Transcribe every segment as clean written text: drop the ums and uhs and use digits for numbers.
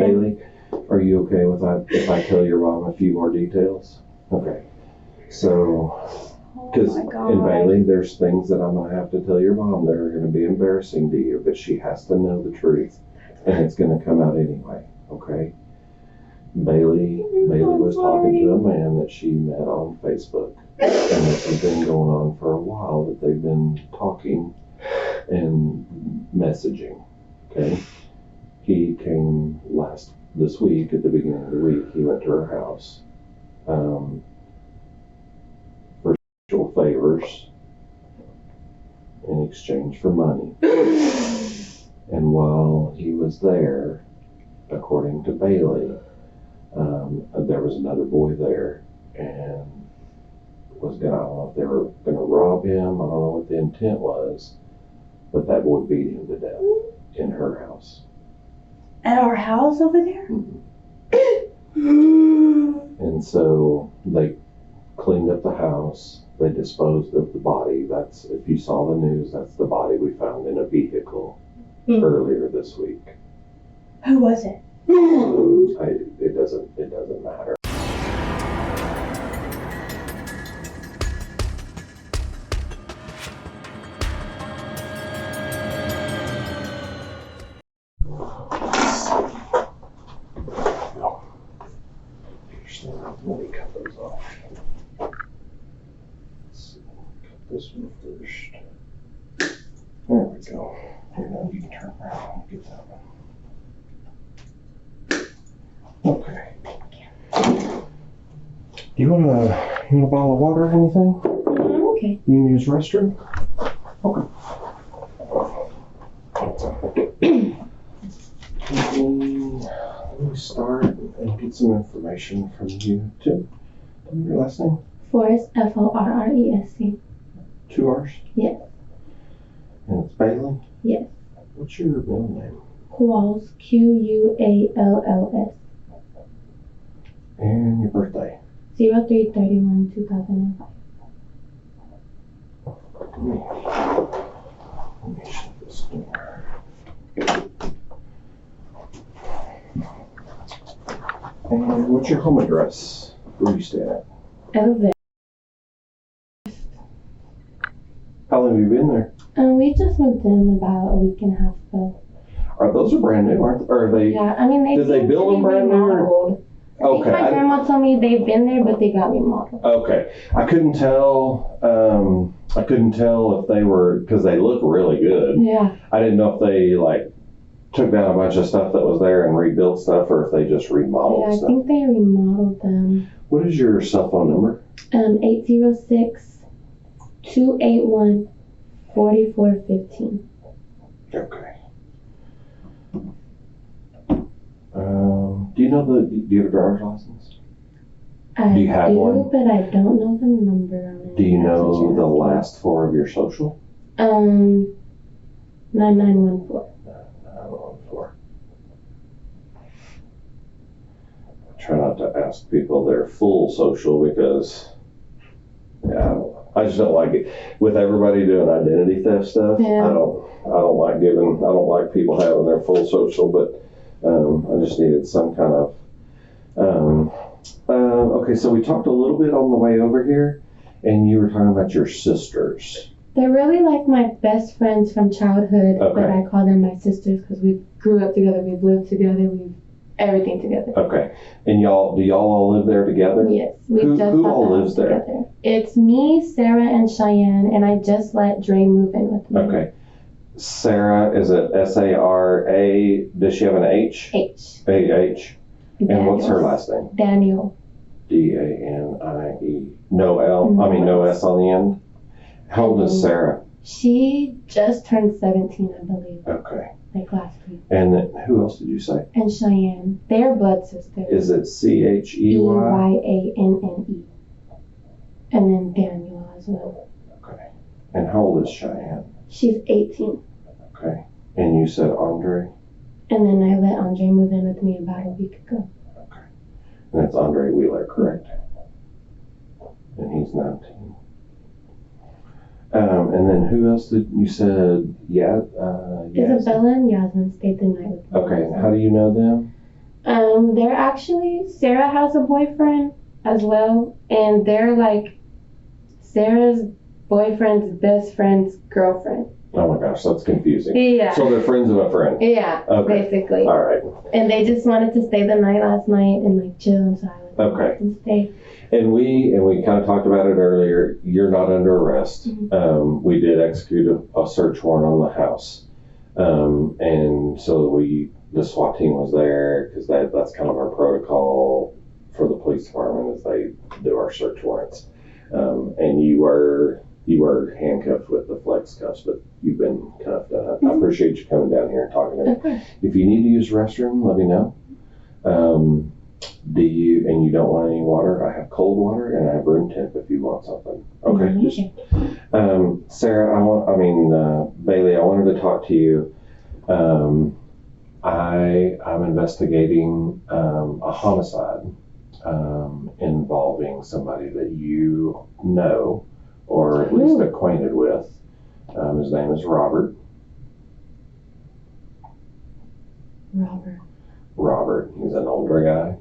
Bailey, are you okay with that if I tell your mom a few more details? Okay. So, because in Bailey, there's things that I'm going to have to tell your mom that are going to be embarrassing to you, but she has to know the truth, and it's going to come out anyway, okay? Bailey was talking to a man that she met on Facebook, and this has been going on for a while, that they've been talking and messaging, okay? He came this week, at the beginning of the week, he went to her house for sexual favors in exchange for money. And while he was there, according to Bailey, there was another boy there, and I don't know if they were gonna rob him, I don't know what the intent was, but that boy beat him to death in her house. At our house over there? And so they cleaned up the house, they disposed of the body. That's, if you saw the news, that's the body we found in a vehicle earlier this week. Who was it? It doesn't matter. Let me cut those off. Let's see, cut this one first. There we go. Here, now you can turn around and get that one. Okay. You want a bottle of water or anything? Okay. You can use the restroom? Okay. Let me start and get some information from you too. Tell me your last name. Forrest, Forrest. 2 R's? Yes. And it's Bailey? Yes. What's your middle name? Qualls, Qualls. And your birthday? 03/31/2005. Let me shut this door. And what's your home address? Where you stay at? Elevator. How long have you been there? We just moved in about a week and a half ago. Those are brand new, aren't they? Or are they? Yeah, I mean, did they build them brand new? Or? Okay. My grandma told me they've been there, but they got remodeled. Okay. I couldn't tell if they were, because they look really good. Yeah. I didn't know if they took down a bunch of stuff that was there and rebuilt stuff, or if they just remodeled stuff. I think they remodeled them. What is your cell phone number? 806-281-4415. Okay. Do you have a driver's license? Do you have one? But I don't know the number on it. Do you know the last 4 of your social? 9914. 914. I try not to ask people their full social because, I just don't like it. With everybody doing identity theft stuff, yeah. I don't like people having their full social, but I just needed some kind of, okay, so we talked a little bit on the way over here, and you were talking about your sisters. They're really like my best friends from childhood, Okay. but I call them my sisters because we grew up together, we've lived together, we've everything together. Okay, and do y'all all live there together? Yes, Who all lives there? Together. It's me, Sarah, and Cheyenne, and I just let Dre move in with me. Okay. Sarah, is it Sara? Does she have an H? H. A-H. And what's her last name? Daniel. D-A-N-I-E. No L? No S on the end? How old is Sarah? She just turned 17, I believe. Okay. Like last week. And who else did you say? And Cheyenne. They're blood sisters. Is it C-H-E-Y? E-Y-A-N-N-E. And then Daniel as well. Okay. And how old is Cheyenne? She's 18. Okay. And you said Andre? And then I let Andre move in with me about a week ago. Okay. And that's Andre Wheeler, correct? And he's 19. And then who else did you said? Isabella and Yasmin stayed the night with me. Okay. And how do you know them? They're actually, Sarah has a boyfriend as well, and they're like Sarah's boyfriend's best friend's girlfriend. Oh my gosh, that's confusing. Yeah. So they're friends of a friend. Yeah, Okay. basically. All right. And they just wanted to stay the night last night and like chill in silence. Okay. And stay. And we kind of talked about it earlier. You're not under arrest. Mm-hmm. We did execute a search warrant on the house, and so the SWAT team was there because that's kind of our protocol for the police department is they do our search warrants. And you were handcuffed with the flex cuffs, but you've been cuffed. I appreciate you coming down here and talking to me. Okay. If you need to use the restroom, let me know. And you don't want any water? I have cold water and I have room temp if you want something. Okay. Mm-hmm. Sarah, Bailey, I wanted to talk to you. I'm investigating a homicide involving somebody that you know or at least acquainted with. His name is Robert. Robert. He's an older guy.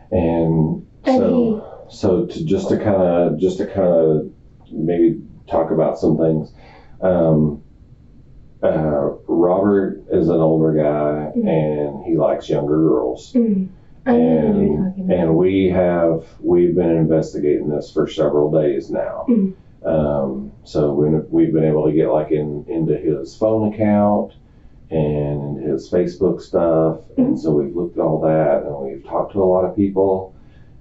And so to kind of maybe talk about some things. Robert is an older guy and he likes younger girls. And we've been investigating this for several days now. So we've been able to get like into his phone account and into his Facebook stuff. And so we've looked at all that and we've talked to a lot of people.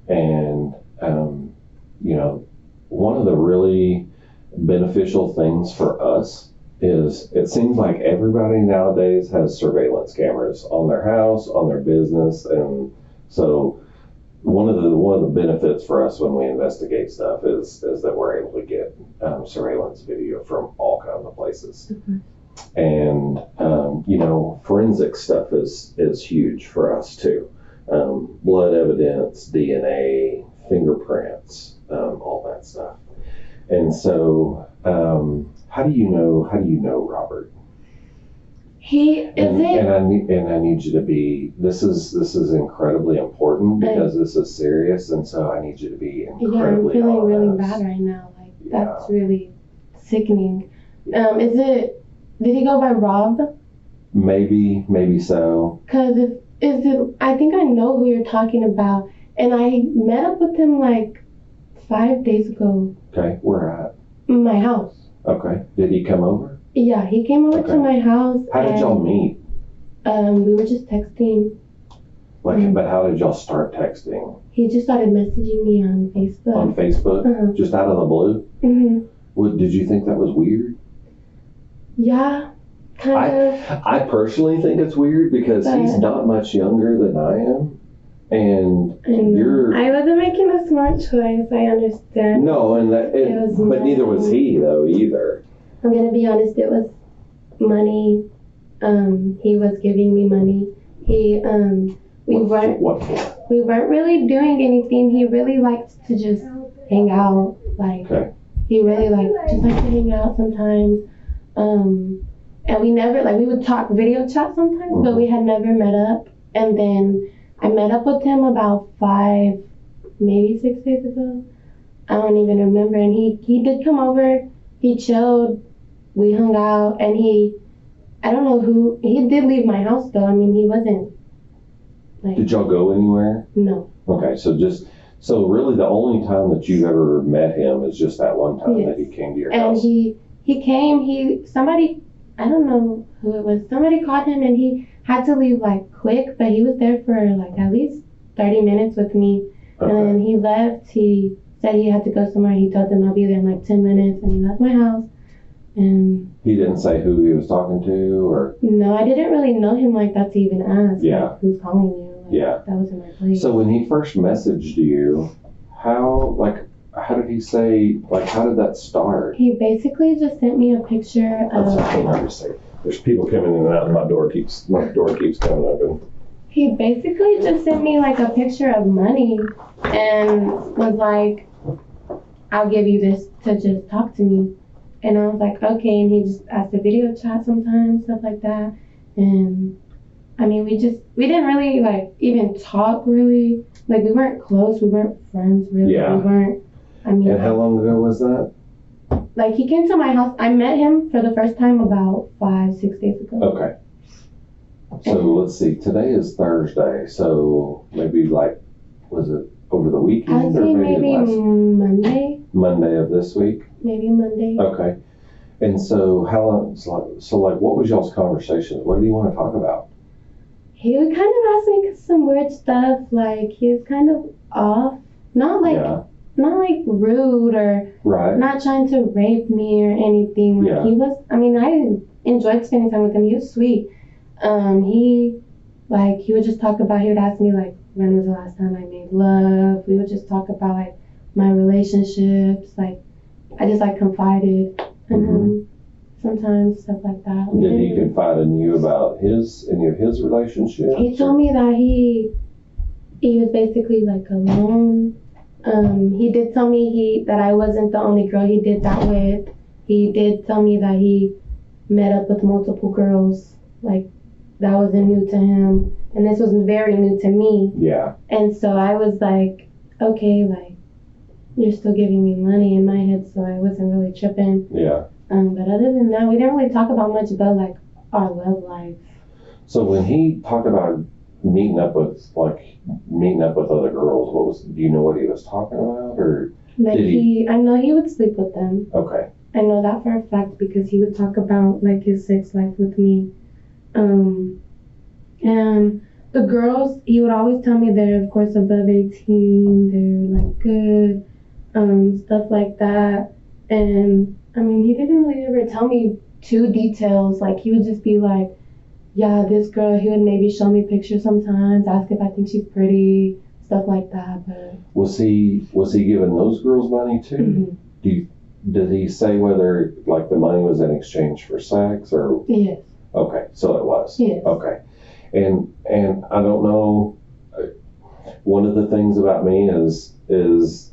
And, one of the really beneficial things for us is it seems like everybody nowadays has surveillance cameras on their house, on their business. And so one of the benefits for us when we investigate stuff is that we're able to get surveillance video from all kinds of places. And forensic stuff is huge for us too. Blood evidence, DNA, fingerprints, all that stuff. And so how do you know Robert? And I need you to be. This is incredibly important because this is serious, and so I need you to be incredibly. Yeah, I'm feeling honest. really bad right now. Like that's really sickening. Did he go by Rob? Maybe so. Cause I think I know who you're talking about, and I met up with him like 5 days ago. Okay, where at? My house. Okay, did he come over? Yeah, he came over to my house. How did y'all meet? We were just texting. But how did y'all start texting? He just started messaging me on Facebook. On Facebook? Just out of the blue? Mm-hmm. Did you think that was weird? Yeah, kind of. I personally think it's weird because he's not much younger than I am. And I wasn't making a smart choice, I understand. No, but neither was he though either. I'm gonna be honest, it was money. He was giving me money. We weren't really doing anything. He really liked to just hang out. He really liked to hang out sometimes. And we never we would talk video chat sometimes, but we had never met up. And then I met up with him about 5, maybe 6 days ago. I don't even remember. And he did come over. He chilled. We hung out. And he did leave my house though. I mean, he wasn't Did y'all go anywhere? No. Okay, so really the only time that you've ever met him is just that one time that he came to your house. And he came, somebody, I don't know who it was, somebody called him and he had to leave quick, but he was there for at least 30 minutes with me. Okay. And then he left. He said he had to go somewhere. He told them I'll be there in 10 minutes, and he left my house. And he didn't say who he was talking to, or? No, I didn't really know him like that to even ask. Yeah. Who's calling you? That wasn't my place. So when he first messaged you, how did he say, how did that start? He basically just sent me a picture of... There's people coming in and out, and my door keeps coming open. He basically just sent me a picture of money and was like, I'll give you this to just talk to me. And I was like, okay. And he just asked to video chat sometimes, stuff like that. And I mean, we didn't really like even talk really. Like we weren't close, we weren't friends really. Yeah. We weren't, I mean. And how long ago was that? Like he came to my house. I met him for the first time about 5-6 days ago. Okay. So let's see, today is Thursday, so maybe like, was it over the weekend? I'd say maybe Monday. Monday of this week? Maybe Monday. Okay. And so how long, so like what was y'all's conversation? What do you want to talk about? He would kind of ask me some weird stuff, like he was kind of off. Not like rude or not trying to rape me or anything. Like he was, I mean, I enjoyed spending time with him. He was sweet. He would just talk about, he would ask me like, when was the last time I made love? We would just talk about like my relationships. Like I just like confided in him sometimes, stuff like that. Did he confide in you about any of his relationships? He told me that he was basically like alone. He did tell me that I wasn't the only girl he did that with. He did tell me that he met up with multiple girls. Like that wasn't new to him. And this was very new to me. Yeah. And so I was like, okay, like, you're still giving me money in my head, so I wasn't really tripping. Yeah. But other than that, we didn't really talk about much about, like, our love life. So when he talked about meeting up with other girls, do you know what he was talking about? Or like I know he would sleep with them. Okay. I know that for a fact because he would talk about, like, his sex life with me. And the girls, he would always tell me they're, of course, above 18, they're, like, good, stuff like that. And, I mean, he didn't really ever tell me too details. Like, he would just be like, yeah, this girl, he would maybe show me pictures sometimes, ask if I think she's pretty, stuff like that. But was he giving those girls money, too? Mm-hmm. Did he say whether, like, the money was in exchange for sex, or? Yes. Okay, so it was. Yes. Okay. And I don't know, one of the things about me is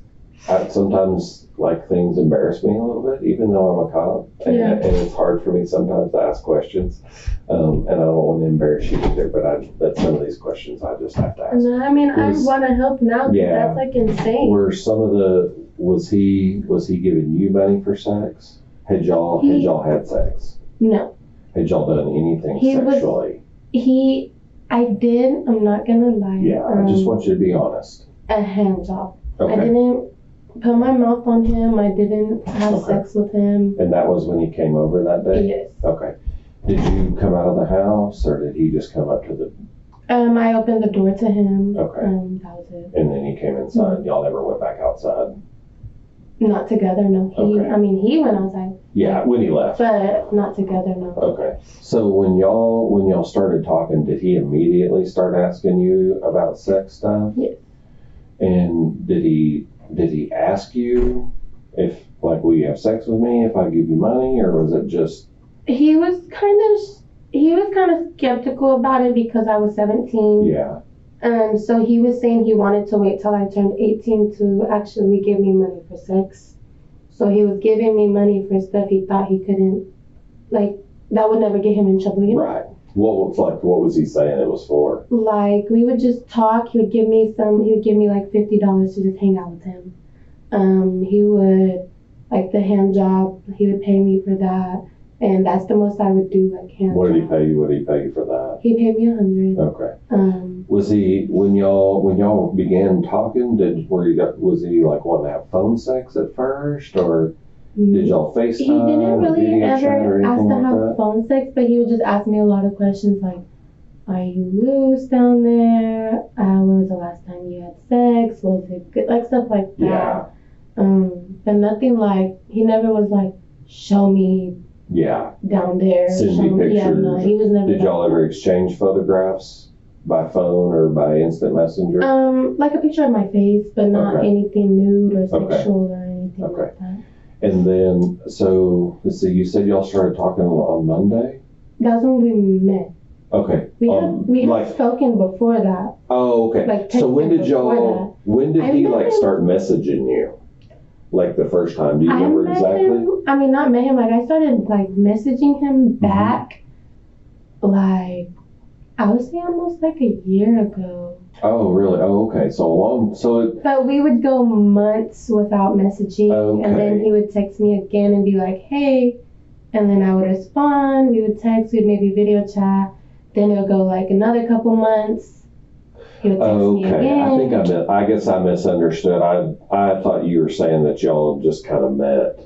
I sometimes, like, things embarrass me a little bit, even though I'm a cop. And it's hard for me sometimes to ask questions. And I don't want to embarrass you either, but some of these questions I just have to ask. No, I mean, I want to help now, because that's, like, insane. Was he giving you money for sex? Had y'all had sex? No. Had y'all done anything sexually? I did, I'm not gonna lie. Yeah, I just want you to be honest. A hand job. Okay. I didn't put my mouth on him, I didn't have sex with him. And that was when he came over that day? Yes. Okay. Did you come out of the house, or did he just come up to the... I opened the door to him. Okay. That was it. And then he came inside. Mm-hmm. Y'all never went back outside? Not together, no. He went outside. Yeah, when he left. But not together, no. Okay. So when y'all started talking, did he immediately start asking you about sex stuff? Yes. And did he ask you if, like, will you have sex with me if I give you money, or was it just... He was kind of skeptical about it because I was 17. Yeah. So he was saying he wanted to wait till I turned 18 to actually give me money for sex. So he was giving me money for stuff he thought he couldn't, like, that would never get him in trouble, you know? Right. What was he saying it was for? Like, we would just talk. He would give me like $50 to just hang out with him. He would, like, the hand job, he would pay me for that. And that's the most I would do, like, hand What did he job. pay you? What did he pay you for that? He paid me $100. Okay. Was he, when y'all began talking, was he like wanting to have phone sex at first, or did y'all FaceTime? He didn't really ever ask to have that? phone sex, but he would just ask me a lot of questions like, are you loose down there? When was the last time you had sex? Was it good? Like, stuff like that. Yeah. But nothing like, he never was like, show me. Yeah. Down there. Send me pictures. Yeah, no, he was never. Did y'all ever exchange photographs by phone or by instant messenger? Like a picture of my face, but not anything nude or sexual or anything like that. And then, so let's see, you said y'all started talking on Monday? That's when we met. Okay. We had spoken before that. Oh, okay. Like, so when did he like start messaging you? Like the first time? Do you remember exactly? Not met him. Like, I started like messaging him back like, I would say almost like a year ago. Oh, really? Oh, okay. But we would go months without messaging, Okay. and then he would text me again and be like, hey, and then I would respond. We would text, we'd maybe video chat. Then it would go like another couple months. He would text me again. I guess I misunderstood. I thought you were saying that y'all just kind of met,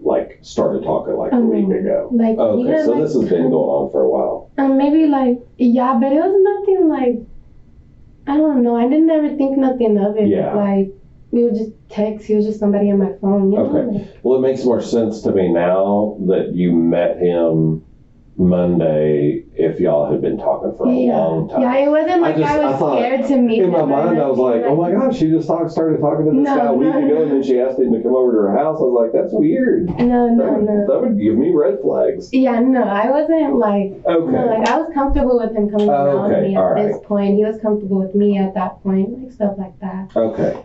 like started talking like a week ago. Like, okay, so this has been going on for a while. Maybe like, yeah, but it was nothing like, I don't know. I didn't ever think nothing of it. Yeah. Like, we would just text. He was just somebody on my phone. You know? Okay. Well, it makes more sense to me now that you met him Monday if y'all had been talking for a long time. Yeah, it wasn't like I was scared to meet him. In my mind, I was like, oh my gosh, she just started talking to this guy a week ago, and then she asked him to come over to her house. I was like, that's weird. No. That would give me red flags. Yeah, no, I wasn't like, okay. No, like I was comfortable with him coming around me at this point. He was comfortable with me at that point, like stuff like that. Okay.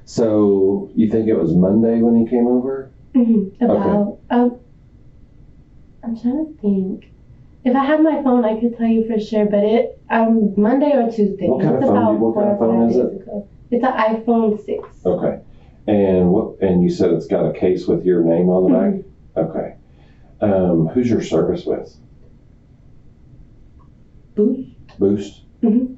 So you think it was Monday when he came over? Mm-hmm. I'm trying to think. If I had my phone, I could tell you for sure, but it Monday or Tuesday. What kind of phone is it? Ago. It's an iPhone 6. Okay. And you said it's got a case with your name on the back? Okay. Who's your service with? Boost? Mm-hmm.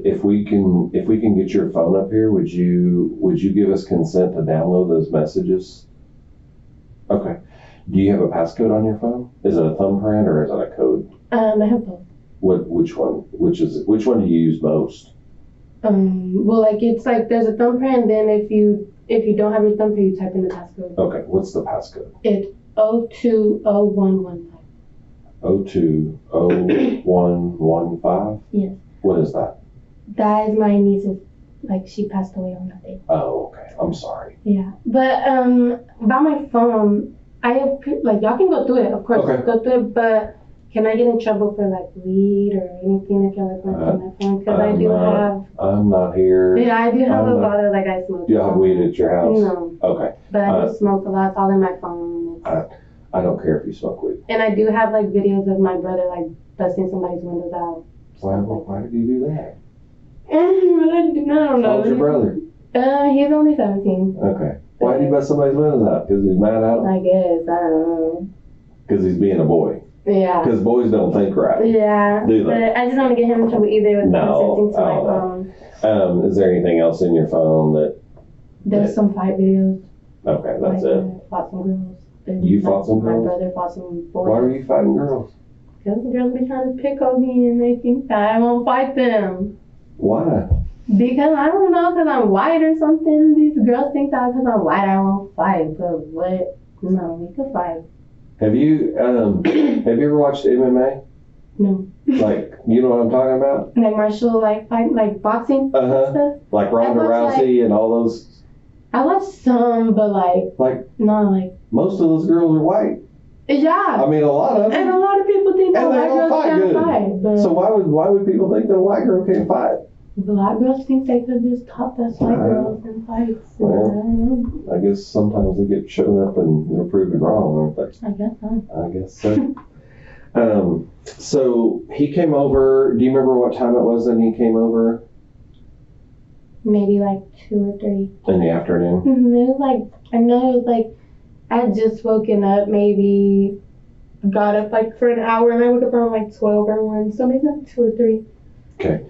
If we can get your phone up here, would you give us consent to download those messages? Okay. Do you have a passcode on your phone? Is it a thumbprint or is it a code? I have both. Which one? Which one do you use most? Well, like it's like there's a thumbprint. Then if you don't have your thumbprint, you type in the passcode. Okay. What's the passcode? It's 020115. 020115? Yes. What is that? That is my niece's. Like she passed away on that day. Oh, okay. I'm sorry. Yeah, but about my phone. I have, like, y'all can go through it, of course, go through it, but can I get in trouble for, like, weed or anything if y'all are going through my phone? Because I do have... I'm not here. Yeah, I do have a lot of, like, I smoke. Do you have weed at your house? No. Okay. But I do smoke a lot. It's all in my phone. I don't care if you smoke weed. And I do have, like, videos of my brother, like, busting somebody's windows out. Why did you do that? I don't know. How old's your brother? He's only 17. Okay. Why did he bust somebody's windows out? Because he's mad at him? I guess. I don't know. Because he's being a boy. Yeah. Because boys don't think right. Yeah. Do they? But I just don't want to get him in trouble either with consenting to my phone. Is there anything else in your phone that... There's some fight videos. Okay, that's it. I fought some girls. You fought some girls? My brother fought some boys. Why were you fighting girls? Because the girls be trying to pick on me and they think that I won't fight them. Why? Because I don't know, because I'm white or something. These girls think that because I'm white I won't fight. But what? No, we could fight. Have you ever watched MMA? No. Like, you know what I'm talking about? Like martial, like fight, like boxing stuff? Like Ronda Rousey and all those? I watched some, but like not like... Most of those girls are white. Yeah. I mean, a lot of them. And a lot of people think that white girls can't fight. But so why would people think that a white girl can't fight? Black girls think they could just top us white girls in fights. Well, I guess sometimes they get shown up and they're proven wrong, aren't they? I guess so. I guess so. So he came over. Do you remember what time it was that he came over? Maybe like 2 or 3. In the afternoon? Mm-hmm. It was like, I know it was like, I had just woken up, maybe got up like for an hour, and I woke up around like 12 or 1, so maybe like 2 or 3. Okay.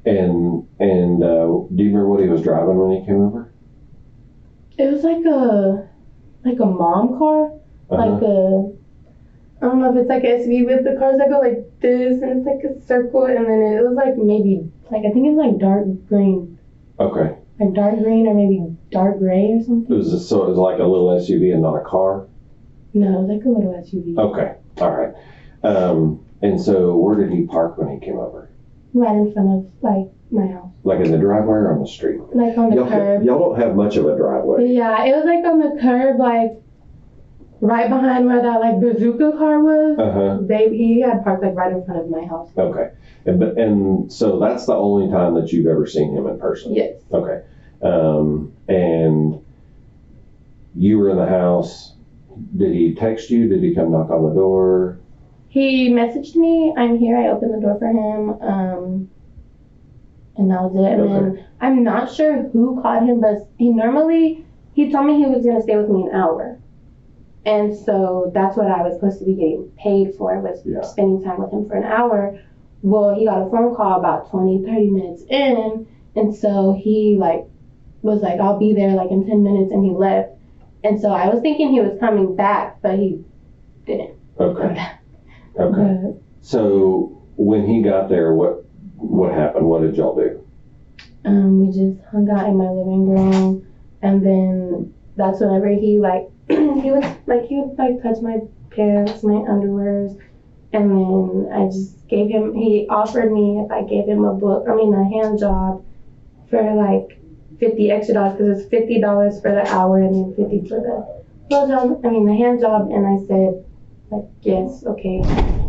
And do you remember what he was driving when he came over? It was like a mom car, like a, I don't know if it's like an SUV with the cars that go like this, and it's like a circle, and then it was like maybe, like I think it was like dark green. Okay. Like dark green or maybe dark gray or something. So it was like a little SUV and not a car? No, it was like a little SUV. Okay. All right. And so where did he park when he came over? Right in front of, like, my house. Like in the driveway or on the street? Like on the curb. Y'all don't have much of a driveway. Yeah, it was like on the curb, like, right behind where that, like, bazooka car was. He had parked, like, right in front of my house. Okay. And so that's the only time that you've ever seen him in person? Yes. Okay. And you were in the house. Did he text you? Did he come knock on the door? He messaged me, I'm here, I opened the door for him, and that was it. And then I'm not sure who called him, but he told me he was going to stay with me an hour. And so that's what I was supposed to be getting paid for, was spending time with him for an hour. Well, he got a phone call about 20, 30 minutes in, and so he was like, I'll be there in 10 minutes, and he left. And so I was thinking he was coming back, but he didn't. Okay. Okay. So when he got there, what happened? What did y'all do? We just hung out in my living room, and then that's whenever he he would touch my pants, my underwears, and then I just he offered me if I gave him a hand job for 50 extra dollars, because it's $50 for the hour and then 50 for the hand job, and I said yes, okay.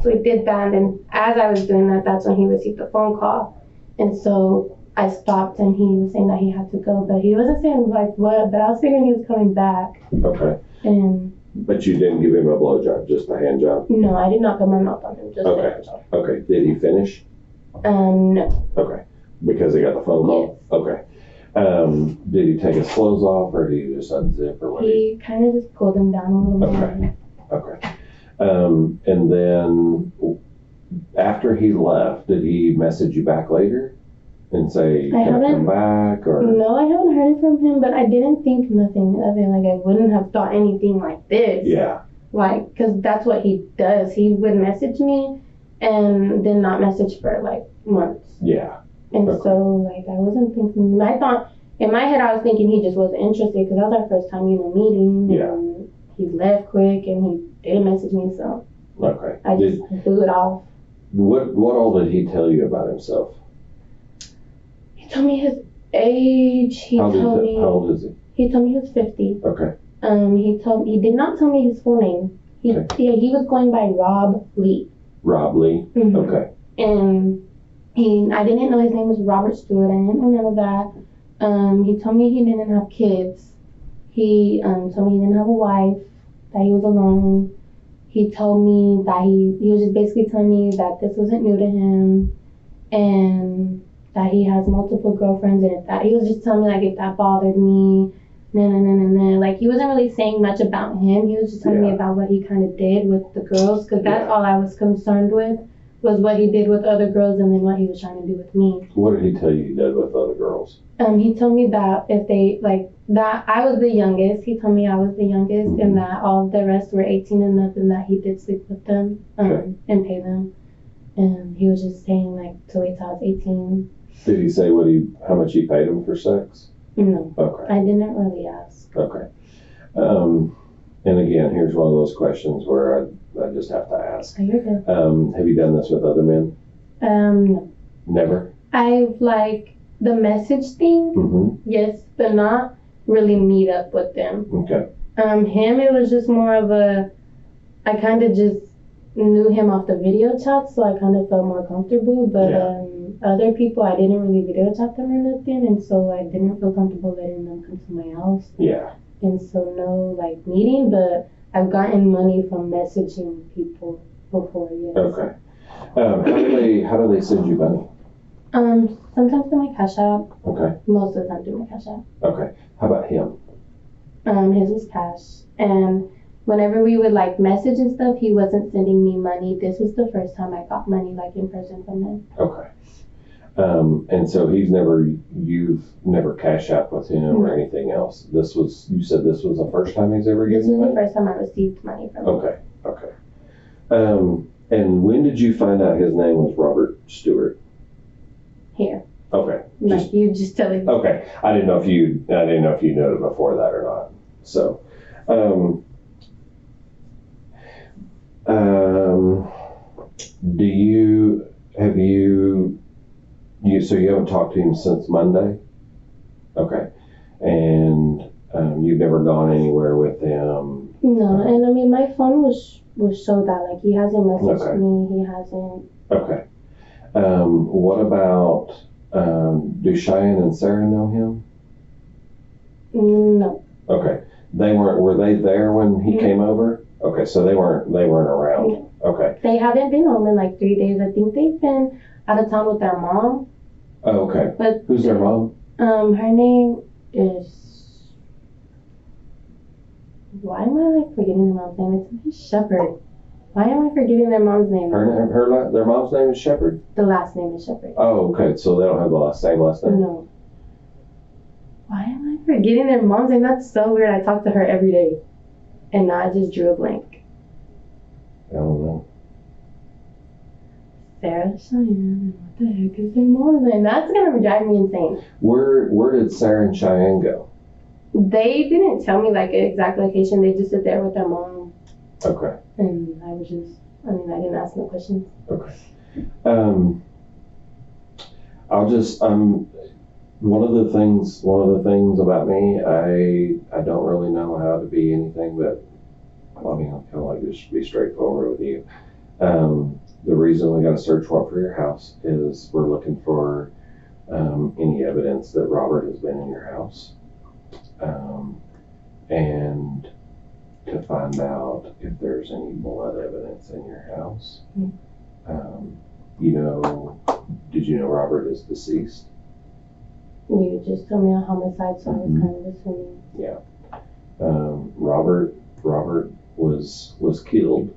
So he did that, and as I was doing that, that's when he received the phone call, and so I stopped, and he was saying that he had to go, but he wasn't saying what, but I was figuring he was coming back. Okay. And but you didn't give him a blowjob, just a hand job? No, I did not put my mouth on him, just a hand job. Okay. Did he finish? No. Okay. Because he got the phone call? Yes. Okay. Did he take his clothes off, or did he just unzip, or what? He kind of just pulled them down a little bit. Okay. And then after he left, did he message you back later and say, can I come back? Or no, I haven't heard from him, but I didn't think nothing of it. I wouldn't have thought anything like this. Yeah. Because that's what he does. He would message me and then not message for months. Yeah. And so I wasn't thinking. I thought in my head I was thinking he just wasn't interested, because that was our first time meeting. Yeah. And he left quick, and he didn't message me, so okay. I just blew it off. What all did he tell you about himself? He told me his age. How old is he? He told me he was 50. Okay. He did not tell me his full name. He was going by Rob Lee. Rob Lee. Mm-hmm. Okay. And I didn't know his name was Robert Stewart. I didn't know none of that. He told me he didn't have kids. He told me he didn't have a wife, that he was alone. He told me that he was just basically telling me that this wasn't new to him, and that he has multiple girlfriends, and that he was just telling me if that bothered me, he wasn't really saying much about him. He was just telling me about what he kind of did with the girls, because that's all I was concerned with, was what he did with other girls, and then what he was trying to do with me. What did he tell you he did with other girls? He told me that if they that I was the youngest. He told me I was the youngest, mm-hmm. and that all the rest were 18 and up, and that he did sleep with them and pay them. And he was just saying to wait till I was 18. Did he say how much he paid him for sex? No. Okay. I didn't really ask. Okay. And again, here's one of those questions where I just have to ask. Oh, you're good. Have you done this with other men? No. Never? I've the message thing, mm-hmm. yes, but not really meet up with them. Okay. Him, it was just more of I kind of just knew him off the video chat, so I kind of felt more comfortable, but other people, I didn't really video chat them or nothing, and so I didn't feel comfortable letting them come to my house. Yeah. And so no meeting, but I've gotten money from messaging people before, yes. Okay. How do they send you money? Sometimes through my Cash App. Okay. Most of the time through my Cash App. Okay. How about him? His was cash. And whenever we would message and stuff, he wasn't sending me money. This was the first time I got money in person from him. Okay. And so you've never Cash App with him or anything else. You said this was the first time he's ever given you money? This was the first time I received money from him. Okay. And when did you find out his name was Robert Stewart? Here. Okay. You just telling me. Okay. I didn't know if you knew it before that or not. So, so you haven't talked to him since Monday? Okay. And you've never gone anywhere with him? No, and my phone was show that he hasn't messaged me. He hasn't. Okay. What about do Cheyenne and Sarah know him? No. Okay. Were they there when he came over? Okay, so they weren't around. Okay. They haven't been home in like 3 days. I think they've been out of town with their mom. Oh, okay. But who's their mom? Her name is. Why am I like forgetting their mom's name? It's Shepherd. Why am I forgetting their mom's name? Their mom's name is Shepherd? The last name is Shepherd. Oh, okay. So they don't have the same last name? No. Why am I forgetting their mom's name? That's so weird. I talk to her every day. And now I just drew a blank. I don't know. Sarah Cheyenne. What the heck is their mom's name? That's going to drive me insane. Where did Sarah and Cheyenne go? They didn't tell me like an exact location. They just sit there with their mom. Okay. And I didn't ask no questions. Okay. One of the things about me, I don't really know how to be anything but, I'm kind of like just be straightforward with you. The reason we got a search warrant for your house is we're looking for any evidence that Robert has been in your house. And to find out if there's any blood evidence in your house. Did you know Robert is deceased? You just told me a homicide, so I was kind of assuming. Yeah. Robert was killed,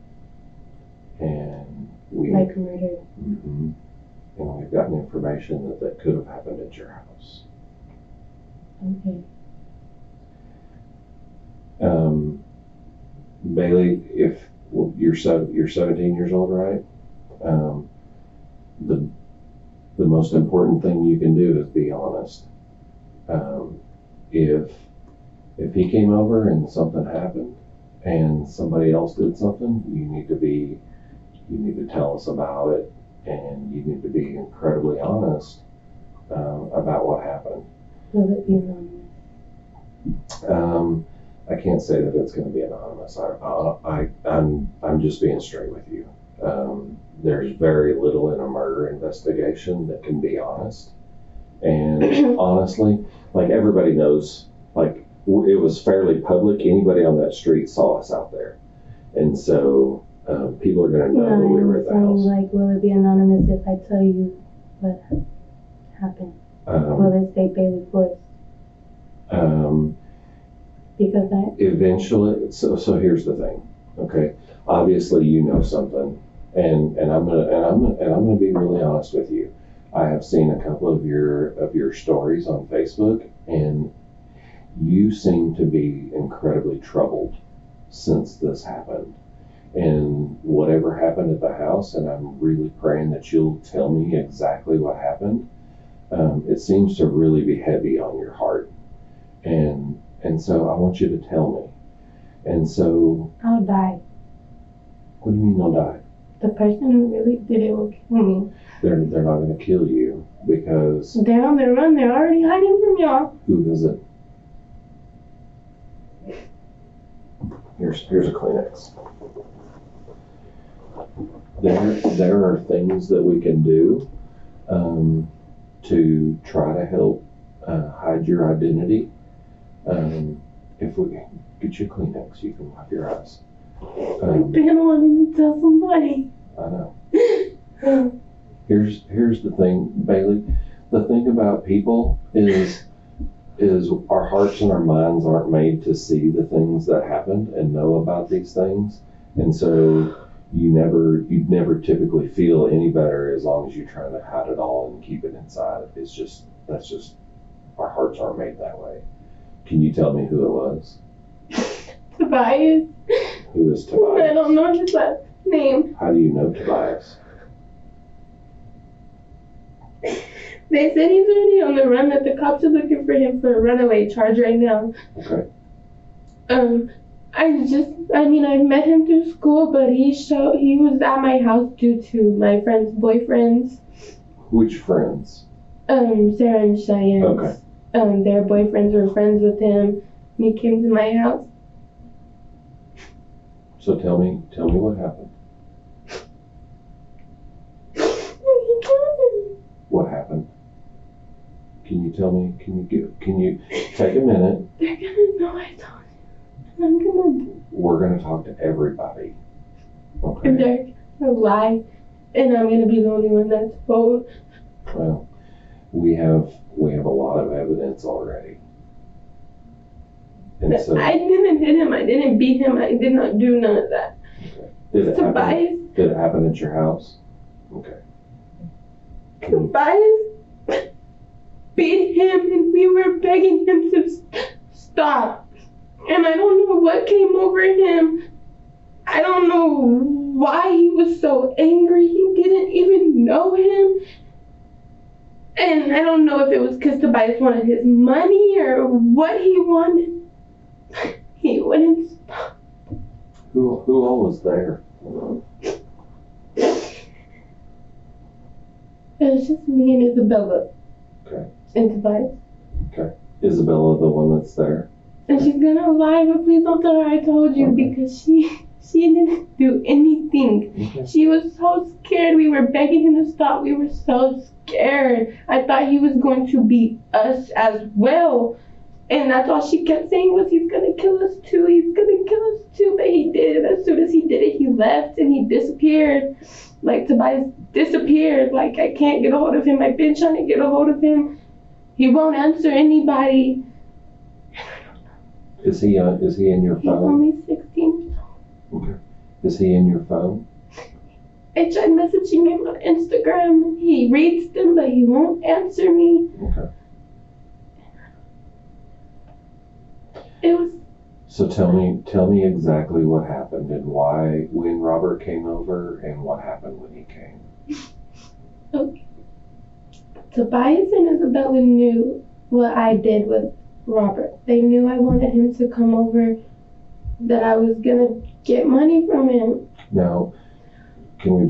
and like murdered. Mm-hmm. And we've gotten information that could have happened at your house. Okay. Bailey, if you're 17 years old, right? The most important thing you can do is be honest. If he came over and something happened and somebody else did something, you need to tell us about it, and you need to be incredibly honest about what happened. Will it be anonymous? I can't say that it's going to be anonymous. I'm just being straight with you. There's very little in a murder investigation that can be honest. And honestly, like everybody knows, like it was fairly public. Anybody on that street saw us out there. And so people are going to know that we were at the house. Like, will it be anonymous if I tell you what happened? Will it say Bailey Forrest? Because eventually, so here's the thing, okay? Obviously, you know something, and I'm gonna be really honest with you. I have seen a couple of your stories on Facebook, and you seem to be incredibly troubled since this happened, and whatever happened at the house. And I'm really praying that you'll tell me exactly what happened. It seems to really be heavy on your heart, and so I want you to tell me. And so I'll die. What do you mean I'll die? The person who really did it will kill me. They're not going to kill you because they're on the run. They're already hiding from y'all. Who is it? Here's a Kleenex. There are things that we can do to try to help hide your identity. If we get you Kleenex, you can wipe your eyes. I've been wanting to tell somebody. I know. Here's the thing, Bailey. The thing about people is our hearts and our minds aren't made to see the things that happened and know about these things, and so you never typically feel any better as long as you're trying to hide it all and keep it inside. That's just our hearts aren't made that way. Can you tell me who it was? Tobias. Who is Tobias? I don't know his last name. How do you know Tobias? They said he's already on the run, that the cops are looking for him for a runaway charge right now. Okay. I met him through school, but he was at my house due to my friend's boyfriends. Which friends? Sarah and Cheyenne. Okay. Their boyfriends were friends with him, and he came to my house. So tell me what happened. He killed him. What happened? Can you tell me? Can you take a minute? They're gonna know I told you. We're gonna talk to everybody. Okay. And a lie, and I'm gonna be the only one that's told. Well, we have a lot of evidence already. And so, I didn't hit him. I didn't beat him. I did not do none of that. okay. Did it happen at your house? Okay. Tobias beat him, and we were begging him to stop. And I don't know what came over him. I don't know why he was so angry. He didn't even know him. And I don't know if it was because Tobias wanted his money or what he wanted. He wouldn't stop. Who all was there? It was just me and Isabella. Okay. And Tobias. Okay. Isabella, the one that's there? And she's gonna lie, but please don't tell her I told you, because she didn't do anything. Okay. She was so scared. We were begging him to stop. We were so scared. I thought he was going to beat us as well. And that's all she kept saying was, he's gonna kill us too. He's gonna kill us too. But he did. And as soon as he did it, he left and he disappeared. Like, Tobias disappeared. Like, I can't get a hold of him. I've been trying to get a hold of him. He won't answer anybody. Is he in your phone? He's only 16. Okay. Is he in your phone? I tried messaging him on Instagram. He reads them, but he won't answer me. Okay. It was. So tell me exactly what happened and why, when Robert came over, and what happened when he came. Okay. Tobias and Isabella knew what I did with Robert. They knew I wanted him to come over, that I was gonna get money from him. Now, can we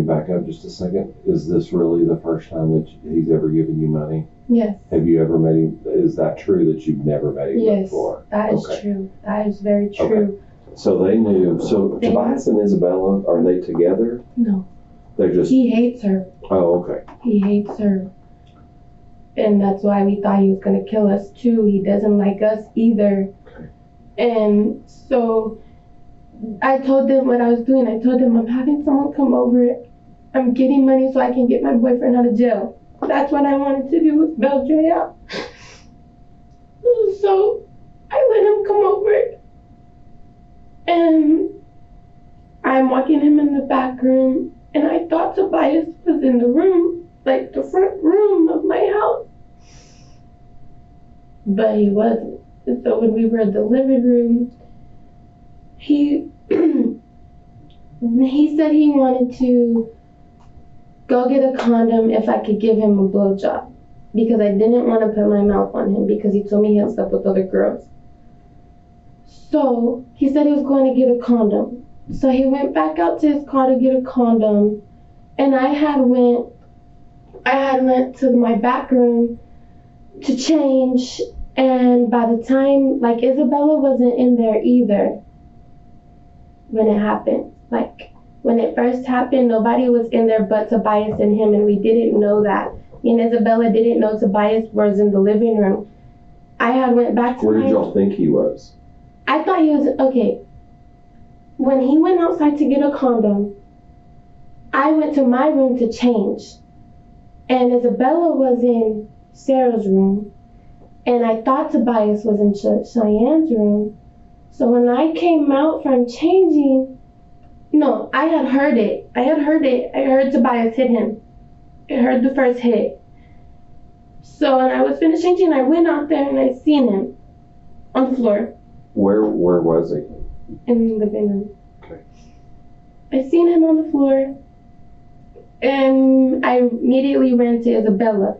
back up just a second? Is this really the first time that he's ever given you money? Yes. Have you ever met him? Is that true that you've never met him before? Yes, that is true. That is very true. Okay. So they knew. So Tobias and Isabella, are they together? No. They're just. He hates her. Oh, okay. He hates her. And that's why we thought he was going to kill us too. He doesn't like us either. Okay. And so I told them what I was doing. I told them, I'm having someone come over. I'm getting money so I can get my boyfriend out of jail. That's what I wanted to do, was bail Jay out. So I let him come over. And I'm walking him in the back room. And I thought Tobias was in the room, like the front room of my house. But he wasn't. And so when we were in the living room, he said he wanted to go get a condom if I could give him a blowjob, because I didn't want to put my mouth on him because he told me he had slept with other girls. So he said he was going to get a condom. So he went back out to his car to get a condom, and I had went to my back room to change. And by the time, like, Isabella wasn't in there either when it happened. Like, when it first happened, nobody was in there but Tobias and him, and we didn't know that. Me and Isabella didn't know Tobias was in the living room. I had went back to Where did y'all think he was? I thought he was, okay. When he went outside to get a condom, I went to my room to change. And Isabella was in Sarah's room. And I thought Tobias was in Cheyenne's room. So when I came out from changing, no, I had heard it. I heard Tobias hit him. I heard the first hit. So when I was finished changing, I went out there and I seen him on the floor. Where was he? In the living room. Okay. I seen him on the floor. And I immediately ran to Isabella.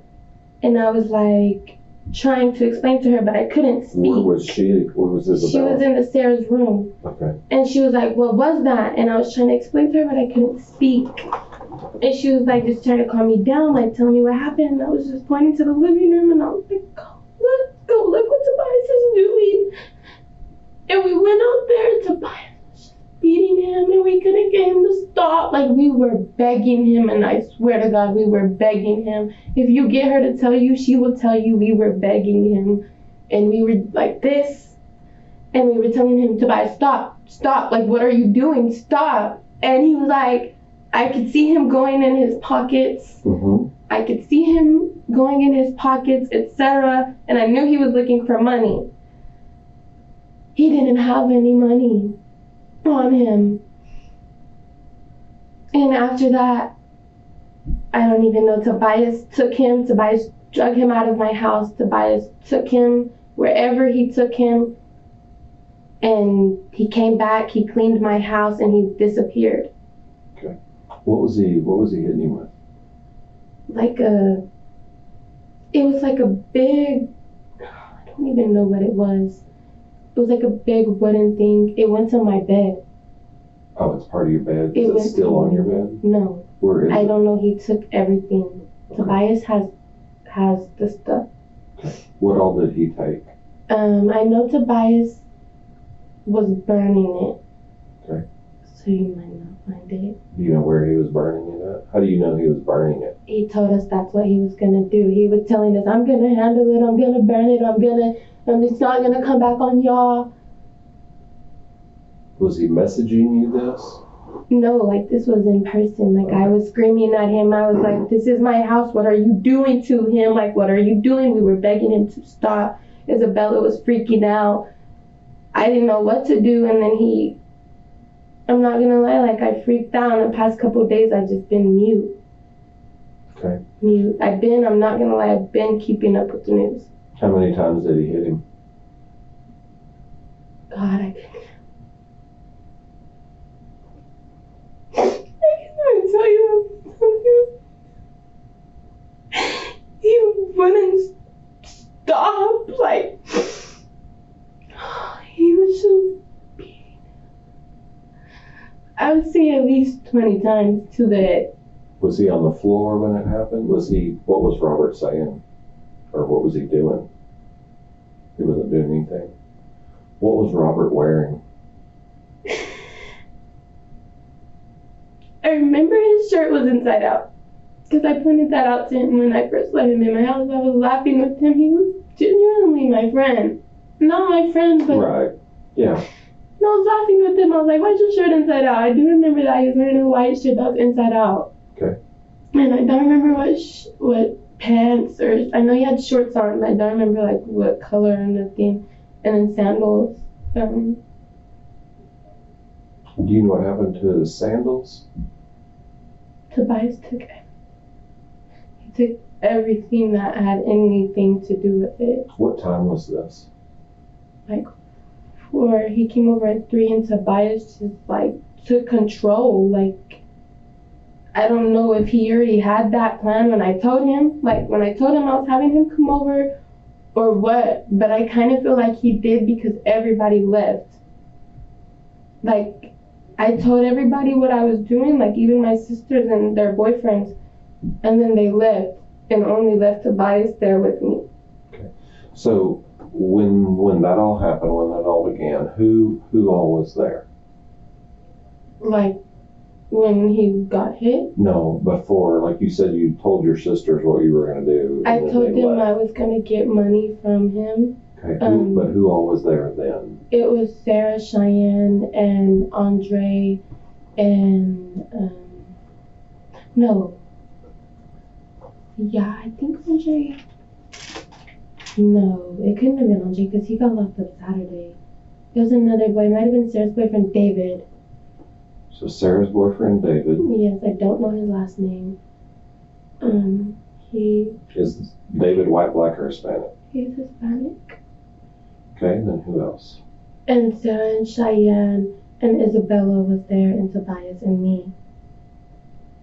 And I was like, trying to explain to her, but I couldn't speak. Where was she? Where was Isabella? She was in the Sarah's room. Okay. And she was like, what was that? And I was trying to explain to her, but I couldn't speak. And she was like, just trying to calm me down, like, tell me what happened. And I was just pointing to the living room, and I was like, let's go, look what Tobias is doing. And we went out there, and Tobias was beating him, and we couldn't get him to stop. Like, we were begging him, and I swear to God, we were begging him. If you get her to tell you, she will tell you we were begging him. And we were like this. And we were telling him, Tobias, stop. Like, what are you doing? Stop. And he was like, I could see him going in his pockets. Mm-hmm. I could see him going in his pockets, etc. And I knew he was looking for money. He didn't have any money on him. And after that, I don't even know, Tobias drug him out of my house. Tobias took him wherever he took him. And he came back, he cleaned my house, and he disappeared. Okay. What was he hitting you with? It was like a big, I don't even know what it was. It was like a big wooden thing. It went to my bed. Oh, it's part of your bed? Is it still on your bed? No. Where is it? I don't know, he took everything. Okay. Tobias has the stuff. Okay. What all did he take? I know Tobias was burning it. Okay. So you might not find it. Do you know where he was burning it at? How do you know he was burning it? He told us that's what he was gonna do. He was telling us, I'm gonna handle it, I'm gonna burn it, it's not gonna come back on y'all. Was he messaging you this? No, like this was in person. Like I was screaming at him. I was like, this is my house. What are you doing to him? Like, what are you doing? We were begging him to stop. Isabella was freaking out. I didn't know what to do. And then I'm not gonna lie, like I freaked out. In the past couple of days, I've just been mute. Okay. Mute. I'm not gonna lie, I've been keeping up with the news. How many times did he hit him? God, I can't tell you. He wouldn't stop. Like, he was just beating. I would say at least 20 times to the head. Was he on the floor when it happened? What was Robert saying? Or what was he doing? He wasn't doing anything. What was Robert wearing? I remember his shirt was inside out. Because I pointed that out to him when I first let him in my house. I was laughing with him. He was genuinely my friend. Not my friend, but... Right. Yeah. No, I was laughing with him. I was like, why's your shirt inside out? I do remember that he was wearing a white shirt that was inside out. Okay. And I don't remember what pants or... I know he had shorts on, but I don't remember like what color and nothing. And then sandals. Do you know what happened to his sandals? Tobias took everything that had anything to do with it. What time was this? Like, he came over at 3 and Tobias just like took control. Like, I don't know if he already had that plan when I told him. Like, when I told him I was having him come over or what. But I kind of feel like he did because everybody left. Like, I told everybody what I was doing, like even my sisters and their boyfriends, and then they left and only left Tobias there with me. Okay. So when that all happened, when that all began, who all was there? Like when he got hit? No, before, like you said, you told your sisters what you were going to do. I told them I was going to get money from him. Okay, but who all was there then? It was Sarah, Cheyenne, and Andre, and no. Yeah, I think Andre. No, it couldn't have been Andre because he got locked up Saturday. It was another boy. It might have been Sarah's boyfriend, David. So Sarah's boyfriend, David. Yes, I don't know his last name. Is David white, black, or Hispanic? He's Hispanic. Okay, then who else? And Sarah and Cheyenne and Isabella was there, and Tobias and me.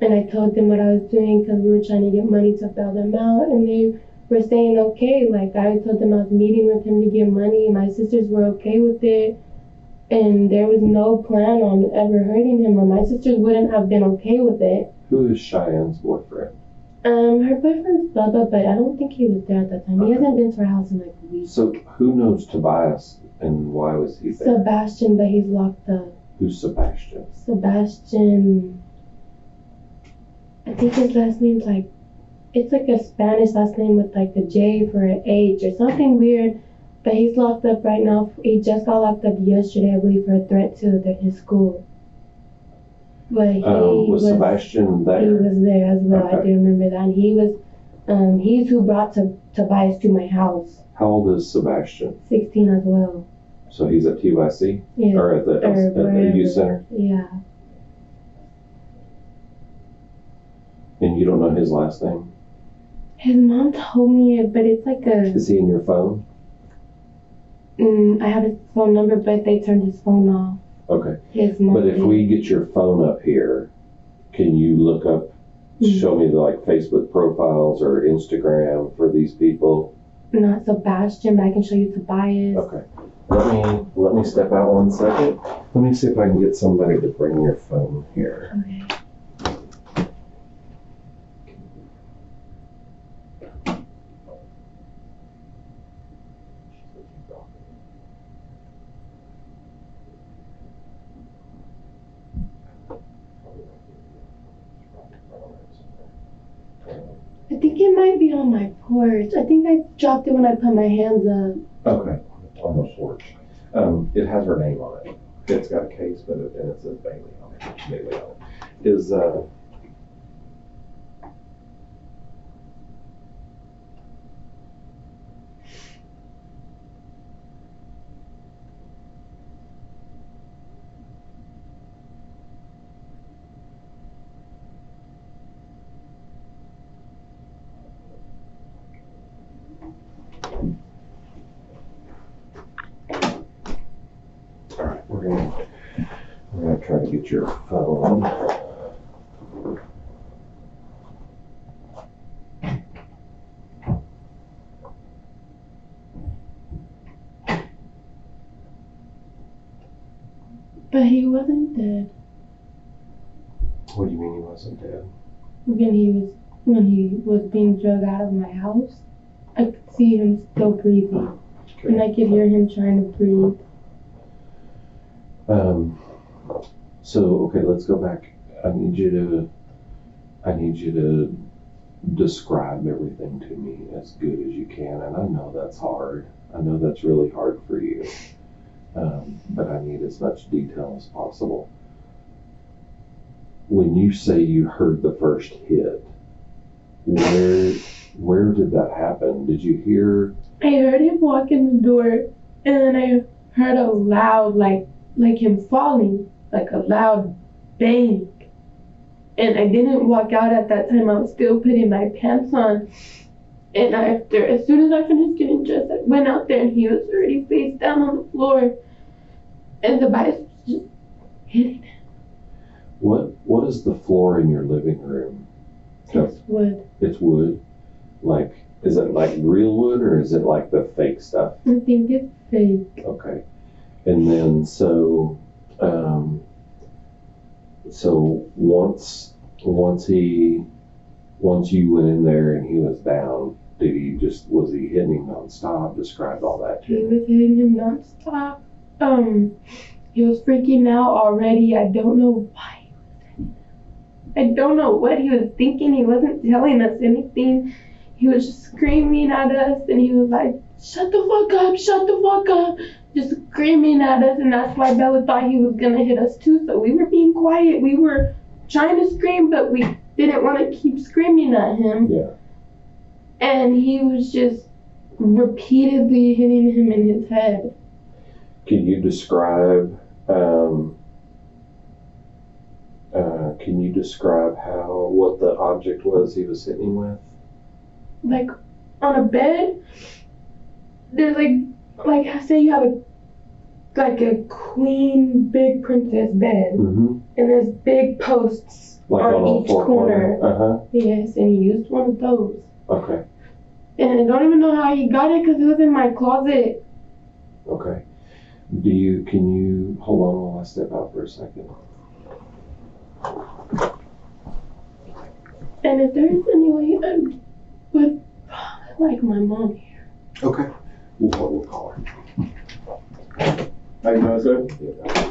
And I told them what I was doing because we were trying to get money to bail them out, and they were saying okay. Like, I told them I was meeting with him to get money. My sisters were okay with it, and there was no plan on ever hurting him, or my sisters wouldn't have been okay with it. Who is Cheyenne's boyfriend? Her boyfriend's Bubba, but I don't think he was there at that time. Okay. He hasn't been to our house in like weeks. So who knows Tobias and why was he there? Sebastian, but he's locked up. Who's Sebastian? Sebastian, I think his last name's like, it's like a Spanish last name with like a J for an H or something weird, but he's locked up right now. He just got locked up yesterday, I believe, for a threat to his school. But was Sebastian there? He was there as well. Okay. I do remember that. And he was, he's who brought Tobias to my house. How old is Sebastian? 16 as well. So he's at TYC? Yeah. Or at the youth center? Yeah. And you don't know his last name? His mom told me it, but it's like a... Is he in your phone? I have his phone number, but they turned his phone off. Okay. His mom But if we get your phone up here, can you look up, show me the like Facebook profiles or Instagram for these people? Not Sebastian, but I can show you Tobias. Okay. Let me step out 1 second. Let me see if I can get somebody to bring your phone here. Okay. I think it might be on my porch. I think I dropped it when I put my hands up. Okay. On the porch. It has her name on it. It's got a case, but it says Bailey on it. Bailey on it. Is all right, we're gonna try to get your phone. But he wasn't dead. What do you mean he wasn't dead? When he was being drugged out of my house, I could see him still breathing. Okay. And I could hear him trying to breathe. So okay, let's go back. I need you to describe everything to me as good as you can. And I know that's hard. I know that's really hard for you. But I need as much detail as possible. When you say you heard the first hit, where did that happen? Did you hear? I heard him walk in the door, and then I heard a loud, like him falling, like a loud bang. And I didn't walk out at that time. I was still putting my pants on. And as soon as I finished getting dressed, I went out there, and he was already face down on the floor. And the bite was just hitting him. What is the floor in your living room? It's wood. It's wood. Like, is it like real wood or is it like the fake stuff? I think it's fake. Okay. And then so once you went in there and he was down, was he hitting him nonstop? Describe all that to He me. was hitting him nonstop. He was freaking out already. I don't know why he was hitting him. I don't know what he was thinking. He wasn't telling us anything. He was just screaming at us, and he was like, shut the fuck up, shut the fuck up. Just screaming at us, and that's why Bella thought he was gonna hit us too. So we were being quiet. We were trying to scream, but we didn't want to keep screaming at him. Yeah. And he was just repeatedly hitting him in his head. Can you describe what the object was he was hitting with? Like on a bed, there's like say you have a queen big princess bed, Mm-hmm. and there's big posts Like on all each four corner. Uh-huh. Yes, and he used one of those. Okay. And I don't even know how he got it because it was in my closet. Okay. Can you hold on while I step out for a second? And if there is any way, I would like my mom here. Okay. We'll call her. How you doing, sir? Yeah.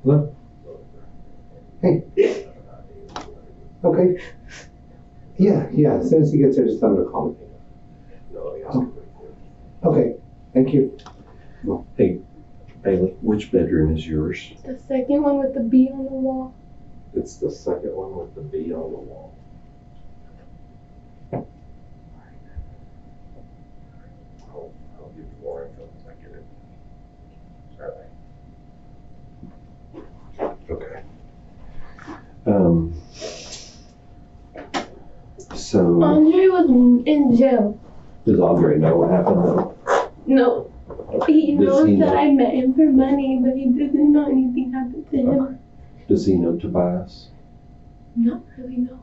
Hello? Hey. Okay. Yeah. As soon as he gets there, just tell him to call me. Oh. Okay. Thank you. Hey, Bailey, which bedroom is yours? The second one with the B on the wall. It's the second one with the B on the wall. I'll give you more info as I get it. Okay. So Andre was in jail. does Andre know what happened though? No. He Does knows he that know? I met him for money, but he doesn't know anything happened to him. Okay. Does he know Tobias? Not really, no.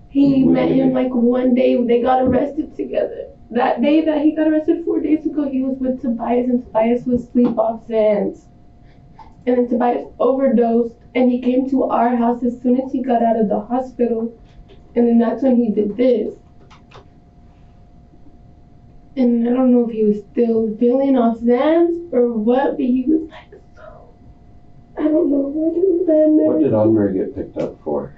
He met him like one day. They got arrested together. That day that he got arrested 4 days ago, he was with Tobias, and Tobias was asleep off Zans. And then Tobias overdosed, and he came to our house as soon as he got out of the hospital. And then that's when he did this. And I don't know if he was still feeling off Zans or what, but he was like, so. I don't know what it was. What did Andre get picked up for?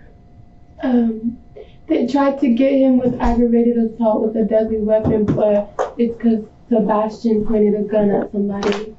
They tried to get him with aggravated assault with a deadly weapon, but it's because Sebastian pointed a gun at somebody.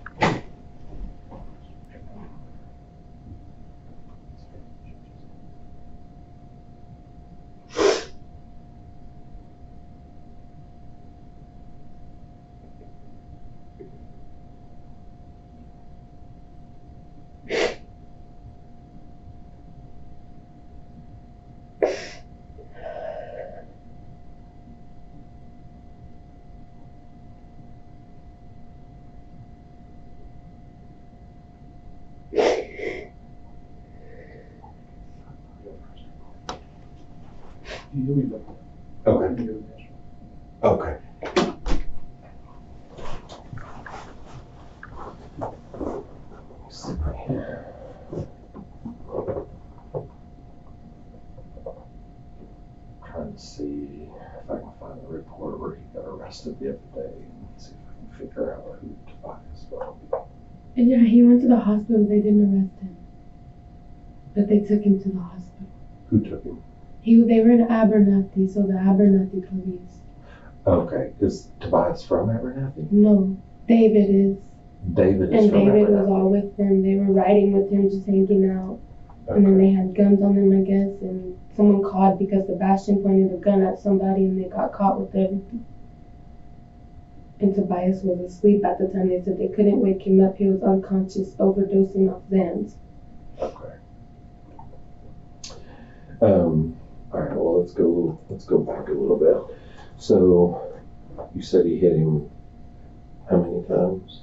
Okay. Okay. Trying to see if I can find the report where he got arrested the other day and see if I can figure out who Tobias was. Yeah, he went to the hospital. They didn't arrest him, but they took him to the hospital. Who took him? They were in Abernathy, so the Abernathy police. Okay. Is Tobias from Abernathy? No, David is. David is And from David Abernathy. was all with them. They were riding with him, just hanging out. Okay. And then they had guns on them, I guess. And someone called because Sebastian pointed a gun at somebody and they got caught with everything. And Tobias was asleep at the time. They said they couldn't wake him up. He was unconscious, overdosing off Zans. Okay. All right. Well, let's go back a little bit. So, you said he hit him how many times?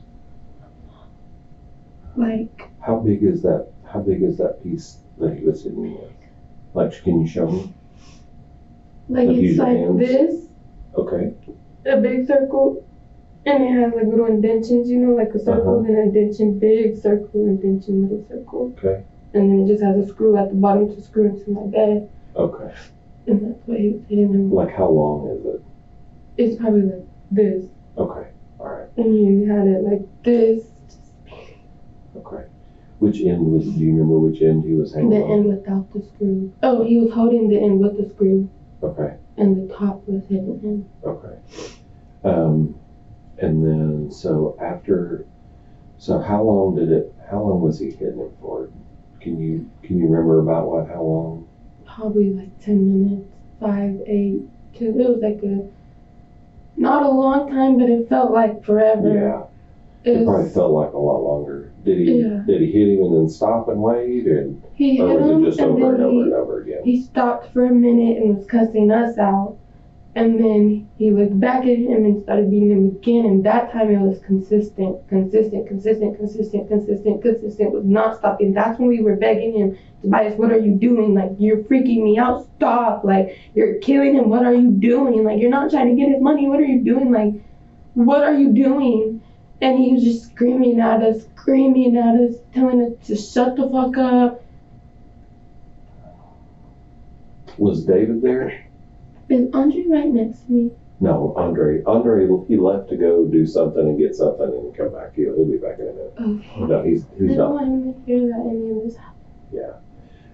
Like, How big is that? How big is that piece that he was hitting you with? Like, can you show me? like Like, use it's your like hands? this, Okay. a big circle, and it has like little indentions, like a circle, then an indention, big circle, indention, little circle. Okay. And then it just has a screw at the bottom to screw into my bed. Okay. And that's what he was hitting him with. Like, how long is it? It's probably like this. Okay. All right. And he had it like this. Okay. Which end was? Do you remember which end he was hanging The on? end without the screw. Oh, he was holding the end with the screw. Okay. And the top was hitting him. Okay. And then so how long was he hitting him for? Can you remember about how long? Probably like 10 minutes, 5, 8, 'cause it was like not a long time, but it felt like forever. Yeah. It It probably was, felt like a lot longer. Did he hit him and then stop and wait, he or hit was him it just and over and then over and over again? he stopped for a minute and was cussing us out. And then he looked back at him and started beating him again. And that time it was consistent, was not stopping. That's when we were begging him, Tobias, what are you doing? Like, you're freaking me out. Stop. Like, you're killing him. What are you doing? Like, you're not trying to get his money. What are you doing? Like, what are you doing? And he was just screaming at us, telling us to shut the fuck up. Was David there? Is Andre right next to me? No, Andre, he left to go do something and get something and come back. He'll be back in a minute. Okay. No, he's I don't not. want him to hear that any of this happened. Yeah.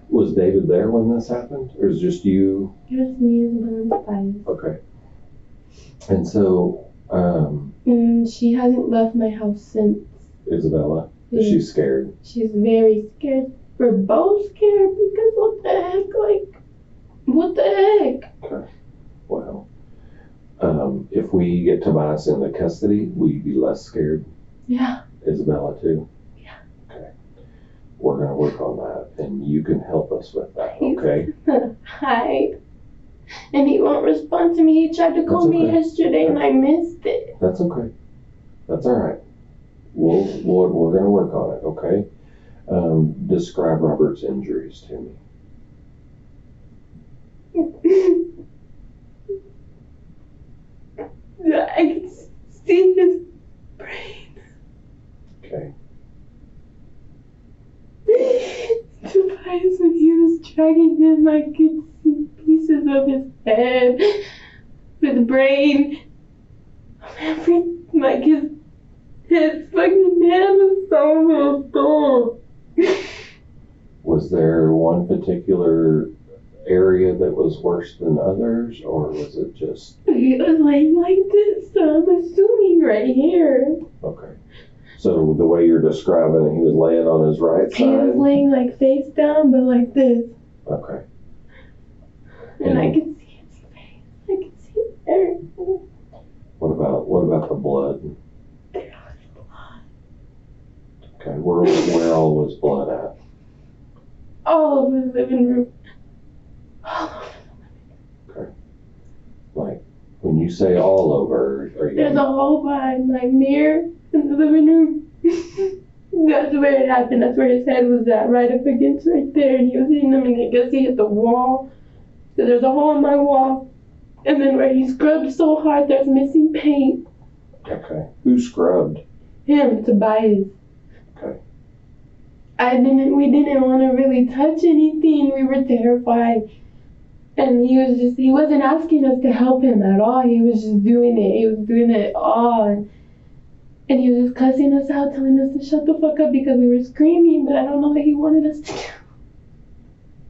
Was David there when this happened? Or is it just you? Just me and Spice. Okay. And so, She hasn't left my house since. Isabella, is she scared? She's very scared. We're both scared because what the heck? Okay. Well, if we get Tobias into custody, will you be less scared? Yeah. Isabella too? Yeah. Okay. We're going to work on that, and you can help us with that, okay? Hi. And he won't respond to me. He tried to call me yesterday, and I missed it. That's okay. That's all right. We're going to work on it, okay? Describe Robert's injuries to me. I can see his brain. Okay. Tobias, when he was dragging him, I could see pieces of his head, his brain, like his fucking head was so messed up. Was there one particular area that was worse than others, or was it just... He was laying like this, so I'm assuming right here. Okay. So the way you're describing it, he was laying on his right side? He was laying like face down, but like this. Okay. And I could see his face. I could see everything. What about the blood? There was blood. Okay, where all was blood at? All over the living room. Okay. Like, when you say all over, are you... There's a hole behind my mirror in the living room. That's where it happened. That's where his head was at, right up against right there. And he was hitting them, and I guess he hit the wall. So there's a hole in my wall. And then where he scrubbed so hard, there's missing paint. Okay. Who scrubbed? Him, Tobias. Okay. We didn't want to really touch anything. We were terrified. And he wasn't asking us to help him at all. He was just doing it. He was doing it all. And he was just cussing us out, telling us to shut the fuck up because we were screaming, but I don't know what he wanted us to do.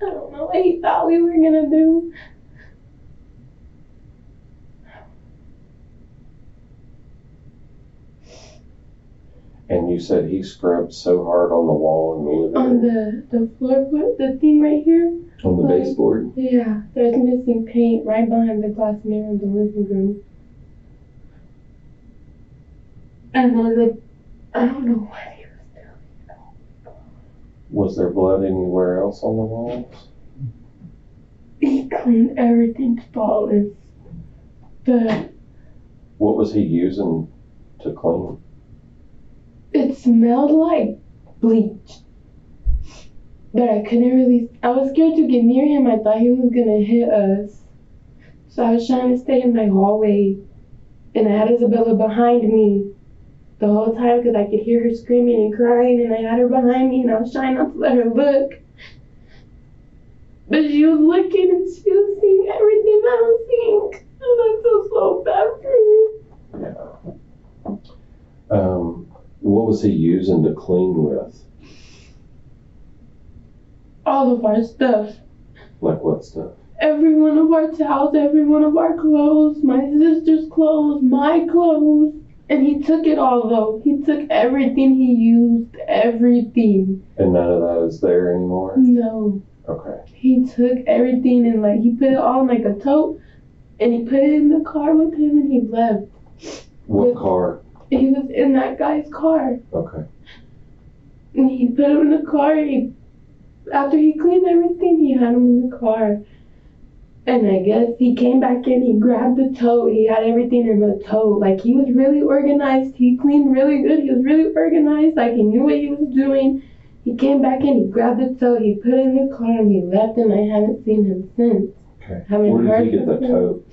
I don't know what he thought we were gonna do. And you said he scrubbed so hard on the wall in the living room? On the floorboard, the thing right here. On the baseboard? Yeah, there's missing paint right behind the glass mirror in the living room. And then I don't know what he was doing. Was there blood anywhere else on the walls? He cleaned everything spotless. What was he using to clean? It smelled like bleach. But I was scared to get near him. I thought he was gonna hit us. So I was trying to stay in my hallway. And I had Isabella behind me the whole time because I could hear her screaming and crying, and I had her behind me, and I was trying not to let her look. But she was looking, and she was seeing everything I was seeing. And I feel so bad for her. Yeah. What was he using to clean with? All of our stuff. Like what stuff? Every one of our towels, every one of our clothes, my sister's clothes, my clothes. And he took it all, though. He took everything. He used everything. And none of that is there anymore? No. Okay. He took everything and he put it all in like a tote, and he put it in the car with him, and he left. What car? He was in that guy's car. Okay. And he put him in the car. After he cleaned everything, he had him in the car. And I guess he came back in, he grabbed the tote, he had everything in the tote. Like, he was really organized, he cleaned really good, he was really organized, like he knew what he was doing. He came back in, he grabbed the tote, he put it in the car, and he left, and I haven't seen him since. Okay. Haven't Where heard did he get from the him. tote?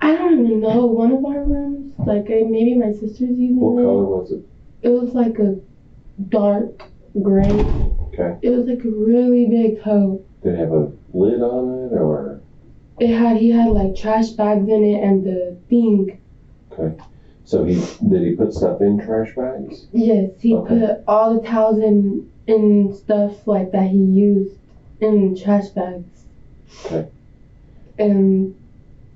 I don't even know. One of our rooms, like maybe my sister's using What it. color was it? It was like a dark gray. Okay. It was like a really big coat. Did it have a lid on it, or? He had like trash bags in it and the thing. Okay. So did he put stuff in trash bags? Yes, he Okay. put all the towels in stuff like that he used in trash bags. Okay. And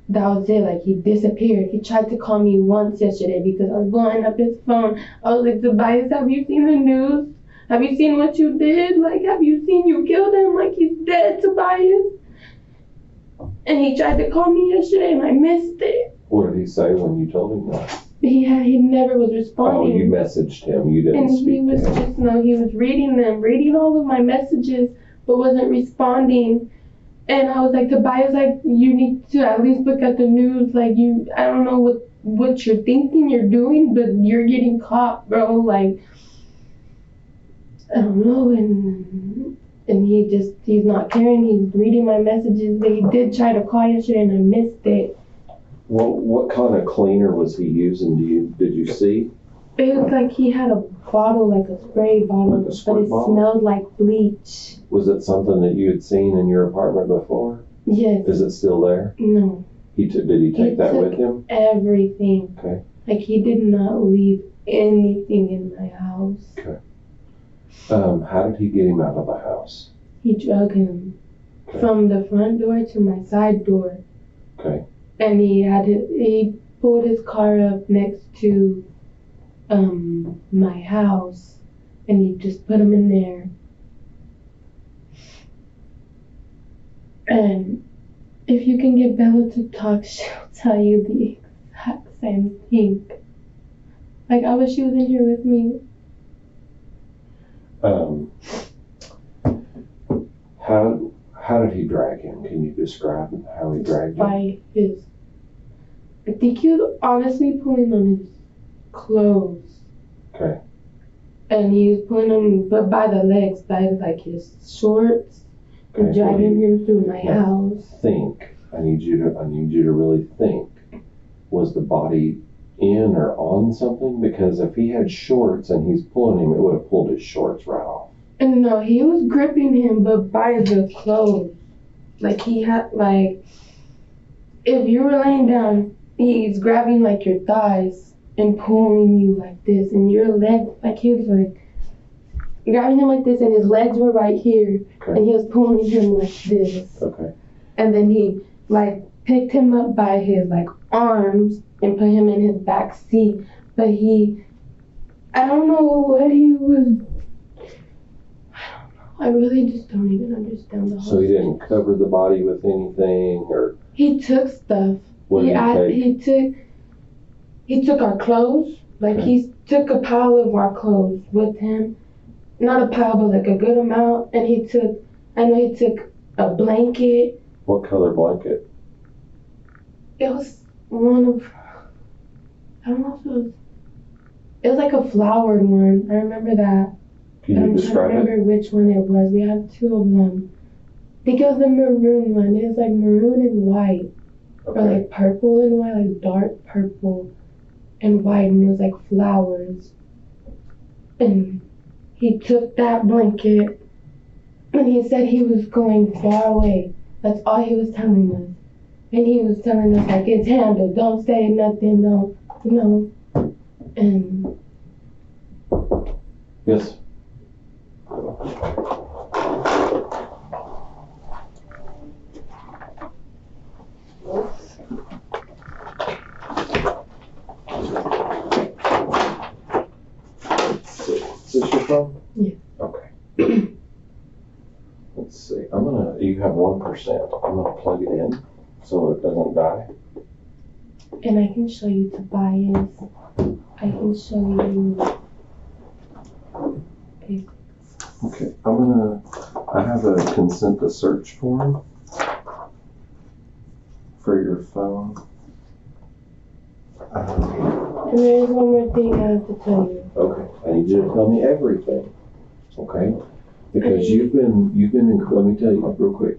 that was it. Like, he disappeared. He tried to call me once yesterday because I was blowing up his phone. I was like, Tobias, have you seen the news? Have you seen what you did? Like, have you seen you killed him? Like, he's dead, Tobias. And he tried to call me yesterday and I missed it. What did he say when you told him that? He never was Oh, responding. you messaged him. You didn't And he speak was to him. just, no, he was reading all of my messages, but wasn't responding. And I was like, Tobias, like, you need to at least look at the news. Like, I don't know what you're thinking you're doing, but you're getting caught, bro. Like, I don't know. And he's not caring. He's reading my messages, but he did try to call yesterday and I missed it. What kind of cleaner was he using? Did you see? It was like he had a bottle, like a spray bottle, Like a squirt but it bottle? smelled like bleach. Was it something that you had seen in your apartment before? Yes. Is it still there? No. Did he take that took with him? Everything. Okay. Like, he did not leave anything in my house. Okay. How did he get him out of the house? He drug him Okay. from the front door to my side door. Okay. And he pulled his car up next to my house, and he just put him in there. And if you can get Bella to talk, she'll tell you the exact same thing. Like, I wish she was in here with me. How did he drag him? Can you describe how he dragged him? By his, I think he was honestly pulling on his clothes. Okay. And he was pulling him, but by the legs, by like his shorts, and Okay. dragging him through my Yeah. house. Think. I need you to really think. Was the body in or on something? Because if he had shorts and he's pulling him, it would have pulled his shorts right off. And no, he was gripping him, but by the clothes. Like, he had, like, if you were laying down, he's grabbing like your thighs and pulling you like this, and your legs, like, he was like grabbing him like this, and his legs were right here, Okay. and he was pulling him like this. Okay. And then he like picked him up by his like arms and put him in his back seat. But I don't know what he was. I really just don't even understand the whole. So he didn't cover the body with anything, or He took stuff. what did he take? He took our clothes. Like, Okay. he took a pile of our clothes with him. Not a pile, but like a good amount. And he took a blanket. What color blanket? It was one of, I don't know if it was like a flowered one. I remember that. Can But you I'm trying to describe it? remember which one it was. We had two of them. I think it was the maroon one. It was like maroon and white. Or Okay. like purple and white, like dark purple and white. And it was like flowers. And he took that blanket and he said he was going far away. That's all he was telling us. And he was telling us, like, it's handled. Don't say nothing. No. And Yes. Let's see. Is this your phone? Yeah. Okay. Let's see. You have 1%. I'm gonna plug it in so it doesn't die. And I can show you Tobias. I can show you. Okay. I have a consent to search form for your phone. And there is one more thing I have to tell you. Okay, I need you to tell me everything, okay? Because you've been, let me tell you real quick,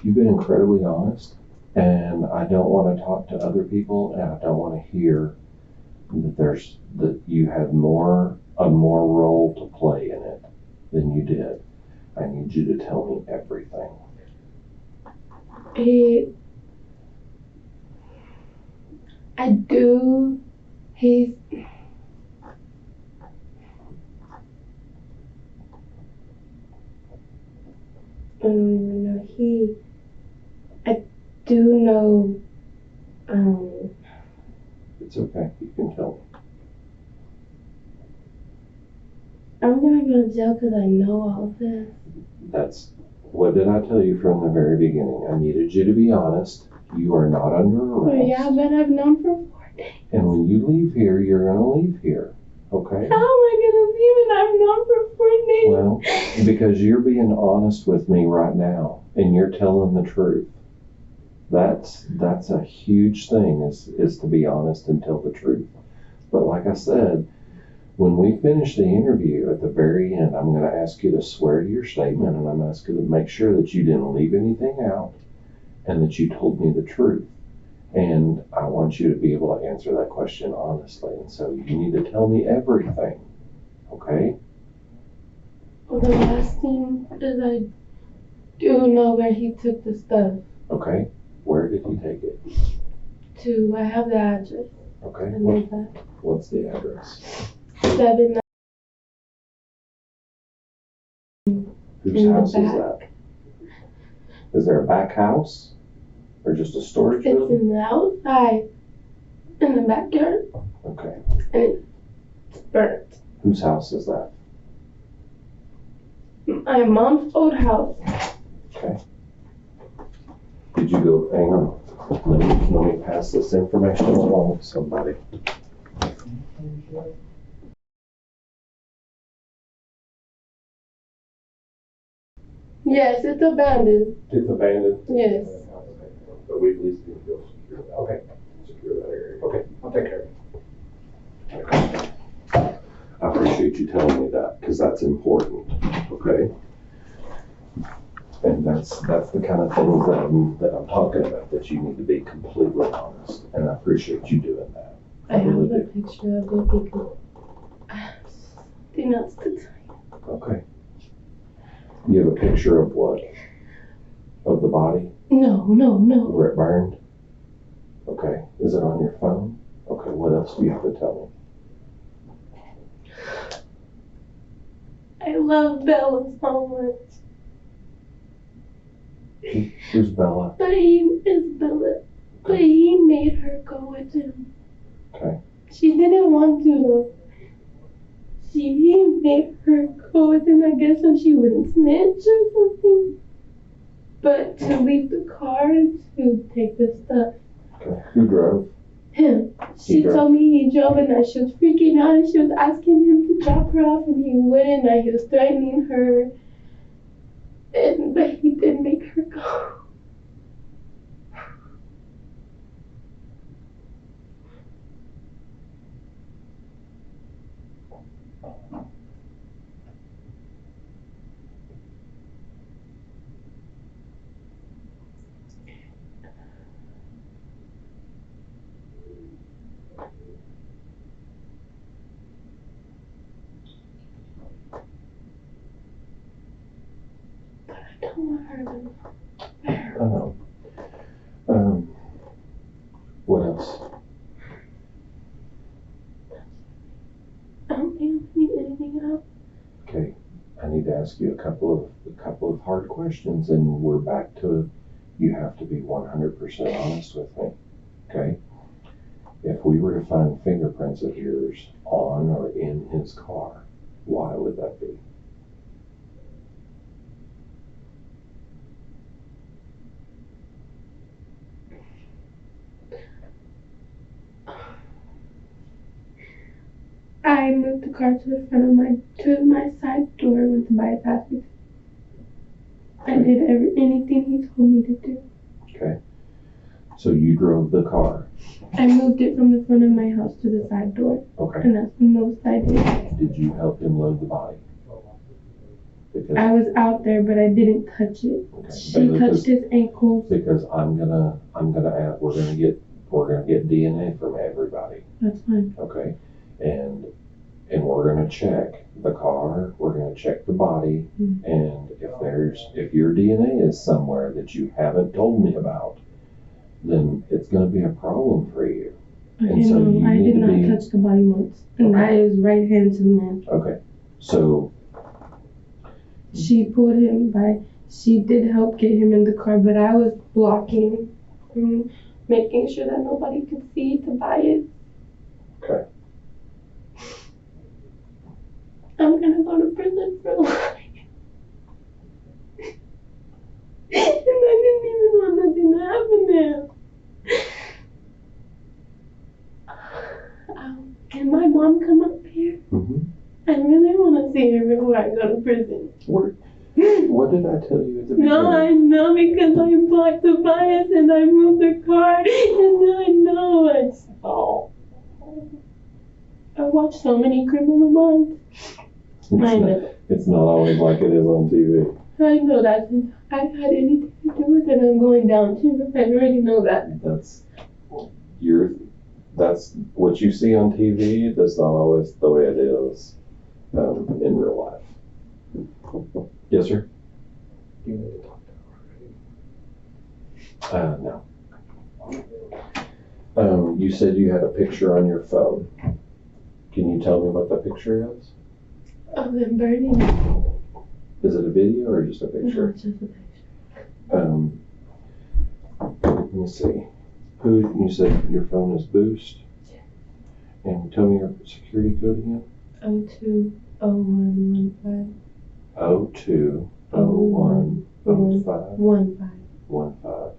you've been incredibly honest, And I don't want to talk to other people, and I don't want to hear that you had a more role to play in it than you did. I need you to tell me everything. I do. He's. I don't even know. I do know. It's okay. You can tell me. I'm gonna go to jail because I know all of this. What did I tell you from the very beginning? I needed you to be honest. You are not under arrest. Yeah, but I've known for 4 days. And when you leave here, you're going to leave here. Okay? How am I gonna leave and I've known for 4 days? Well, because you're being honest with me right now, and you're telling the truth. That's a huge thing, is to be honest and tell the truth. But like I said, when we finish the interview at the very end, I'm going to ask you to swear to your statement, and I'm asking you to make sure that you didn't leave anything out and that you told me the truth. And I want you to be able to answer that question honestly. And so you need to tell me everything. Okay? Well, the last thing is I do know where he took the stuff. Okay. Where did he take it? I have the address. Okay. I know that. What's the address? 7. Whose house is that? Is there a back house? Or just a storage It's building? in the outside, in the backyard, Okay. and it's burnt. Whose house is that? My mom's old house. Okay. Did you go, hang on. Let me pass this information along to somebody. Yes, it's abandoned. It's abandoned? Yes. But we at least need to go secure that. Okay. Secure that area. Okay. I'll take care of it. I appreciate you telling me that, because that's important, okay? And that's the kind of things that I'm talking about, that you need to be completely honest, and I appreciate you doing that. I have really a do. picture of it because I have something else to tell you. Okay. You have a picture of what? Of the body? No. Where it burned? Okay. Is it on your phone? Okay, what else do you have to tell I love Bella so much. me? Who's Bella? But he is Bella. But he made her go with him. Okay. She didn't want to though. He made her go with him, I guess, so she wouldn't snitch or something. But to leave the car and to take the stuff. Okay. Who drove? Him. She told me he drove and she was freaking out and she was asking him to drop her off and he wouldn't and he was threatening her. But he did make her go. I don't want her to. What else? I don't think I need anything else. Okay, I need to ask you a couple of hard questions, and we're back to you have to be 100% honest with me. Okay? If we were to find fingerprints of yours on or in his car, why would that be? I moved the car to the front of my side door with the bypass. I did anything he told me to do. Okay. So you drove the car. I moved it from the front of my house to the side door. Okay. And that's the most I did. Did you help him load the body? Because, I was out there, but I didn't touch it. okay, She Bailey, touched his ankles. because I'm gonna add, we're gonna get DNA from everybody, That's fine. okay? And we're gonna check the car, we're gonna check the body, and if your DNA is somewhere that you haven't told me about, then it's gonna be a problem for you. Okay, And so no, you I need did to not be- touch the body once. And that is right hand to the man. Okay, so, She pulled him by, she did help get him in the car, but I was blocking, making sure that nobody could see Tobias. okay. I'm gonna go to prison for lying. And I didn't even want nothing to happen there. Can my mom come up here? Mm-hmm. I really want to see her before I go to prison. What did I tell you at the beginning? No, I know because I blocked Tobias and I moved the car and I know I saw. I watch so many Criminal Minds. I know. It's not always like it is on TV. I know that. I've had anything to do with it, I'm going down too. I already know that. That's what you see on TV. That's not always the way it is in real life. Yes, sir. You need to talk to her. No. You said you had a picture on your phone. Can you tell me what the picture is? Of them burning. Is it a video or just a No, picture? it's just a picture. Let me see. You said your phone is Boost? Yeah. And tell me your security code again. 020115. 02011515.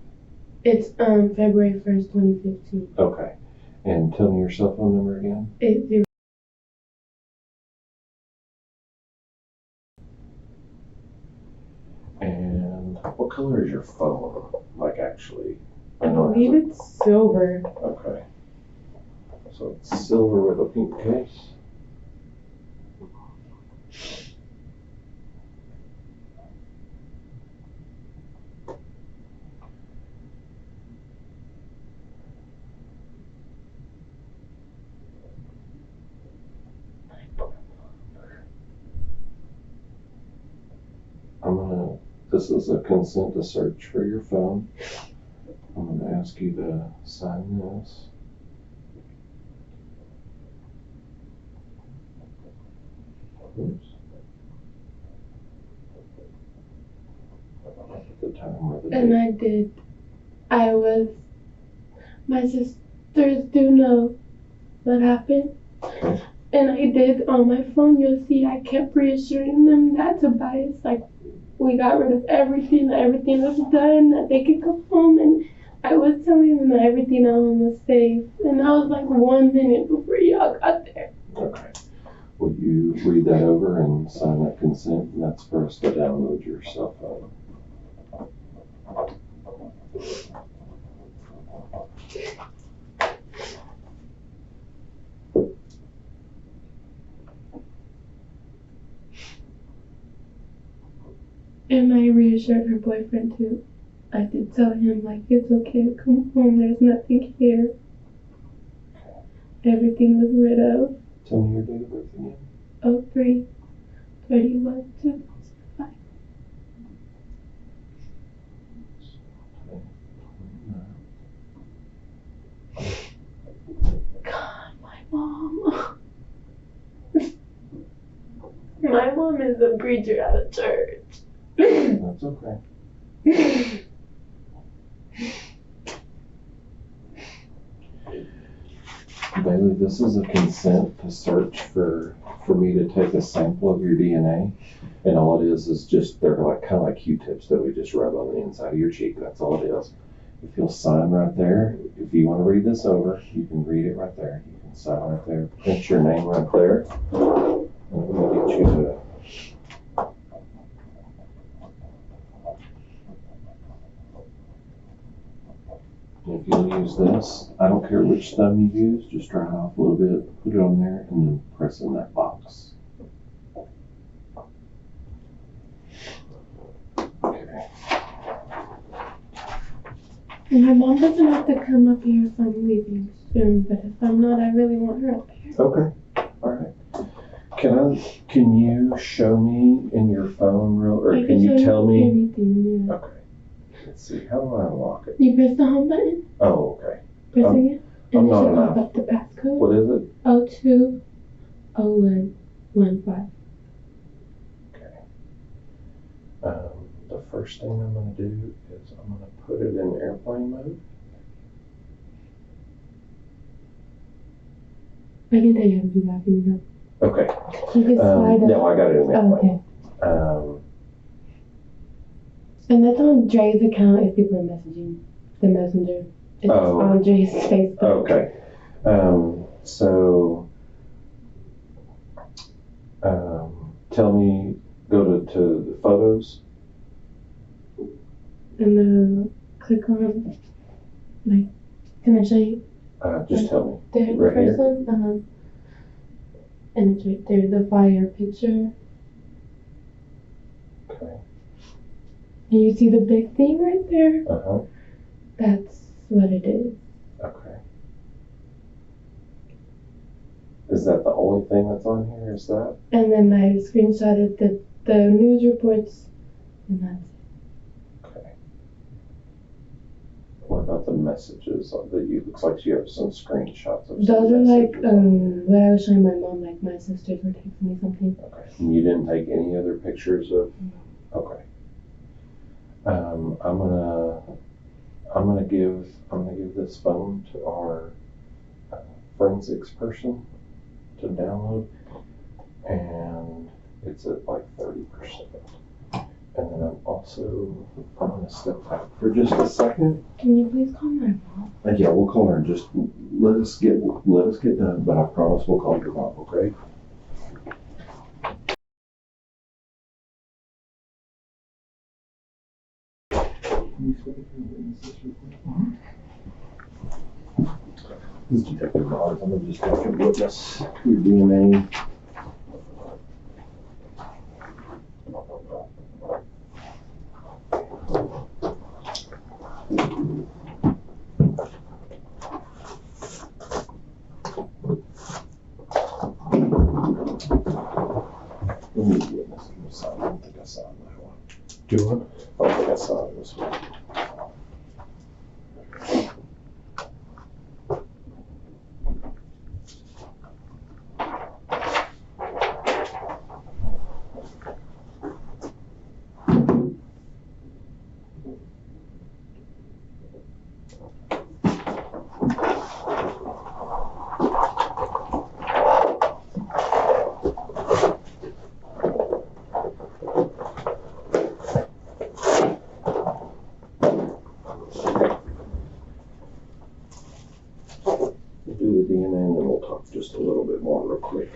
It's February 1st, 2015. Okay. And tell me your cell phone number again. 80. And what color is your phone? Like actually? I believe it's silver. Okay. So it's silver with a pink case. This is a consent to search for your phone. I'm going to ask you to sign this. Oops. At the time where the And I did. My sisters do know what happened. Okay. And I did on my phone, you'll see I kept reassuring them that Tobias, like, we got rid of everything was done, that they could go home, and I was telling them that everything at home was safe. And that was like 1 minute before y'all got there. Okay. Will you read that over and sign that consent? And that's for us to download your cell phone. And I reassured her boyfriend too. I did tell him, like, it's okay, come home, there's nothing here. Everything was rid of. Tell me your date of birth again. 03/31/2005. God, my mom. My mom is a preacher at a church. That's okay. Bailey, this is a consent to search for me to take a sample of your DNA. And all it is just, they're like kind of like Q-tips that we just rub on the inside of your cheek. That's all it is. If you'll sign right there, if you want to read this over, you can read it right there. You can sign right there, print your name right there. And we'll get you to If you'll use this, I don't care which thumb you use, just dry it off a little bit, put it on there, and then press in that box. My mom doesn't have to come up here if I'm leaving soon, but if I'm not, I really want her up here. Okay. All right. Can you show me in your phone or I can you tell me? Anything, yeah. Okay. Let's see. How do I unlock it? You press the home button. Oh, okay. Pressing it. I'm And it not should enough. pop up the passcode. What is it? 020115. Okay. The first thing I'm going to do is I'm going to put it in airplane mode. I can tell you how to do that if you need help. Okay. You can slide No, I got it in Oh, airplane. okay. And that's on Dre's account if people are messaging the messenger. It's on Dre's Facebook. Okay. Tell me, go to the photos. And click on, like, can I show you? Just tell me. There, Right the first one? And it's right there, the fire picture. Okay. And you see the big thing right there? Uh-huh. That's what it is. Okay. Is that the only thing that's on here? Is that? And then I screenshotted the news reports, and that's it. Okay. What about the messages that you, looks like you have some screenshots of some Those are like, messages. what I was showing my mom, like my sisters were texting me something. Okay. And you didn't take any other pictures of? Okay. I'm gonna give this phone to our forensics person to download, and it's at like 30%. And then I'm gonna step back for just a second. Can you please call my mom? Yeah, we'll call her. Just let us get done, but I promise we'll call your mom, okay? This is Detective Barnes. I'm gonna just have to witness your DNA. Let me witness this. I don't think I saw that one. Do what? I don't think I saw this one. Do the DNA and then we'll talk just a little bit more real quick.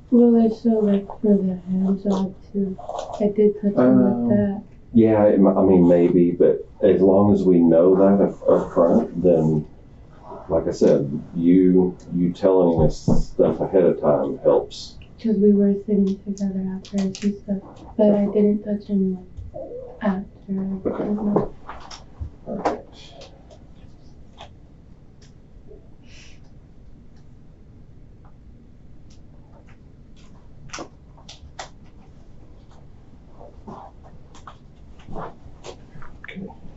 Will it show like for the hand job too? I did touch him with that. Yeah, I mean maybe, but as long as we know that up front, then like I said, you telling us stuff ahead of time helps. Because we were sitting together after and stuff, but I didn't touch him like after. Okay. All right. Okay.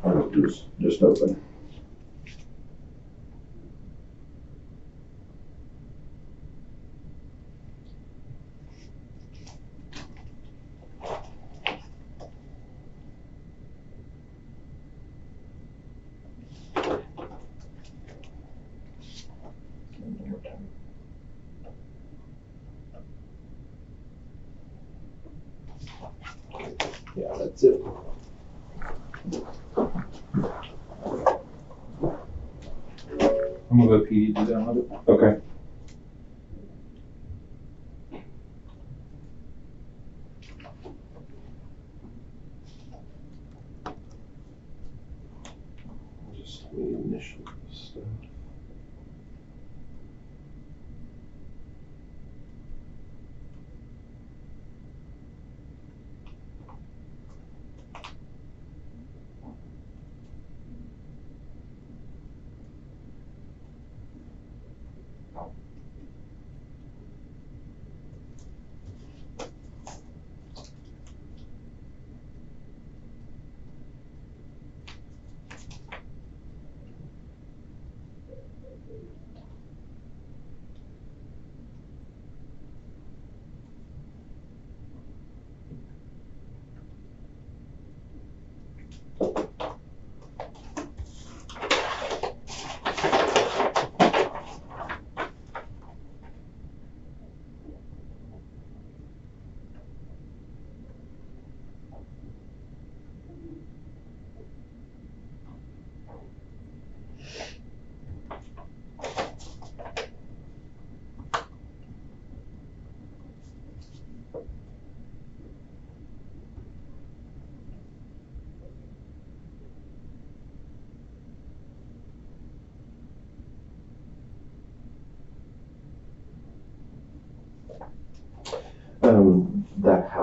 All right, just open. Yeah, that's it. I'm gonna go PD to download it. Okay. Just let me initial this stuff.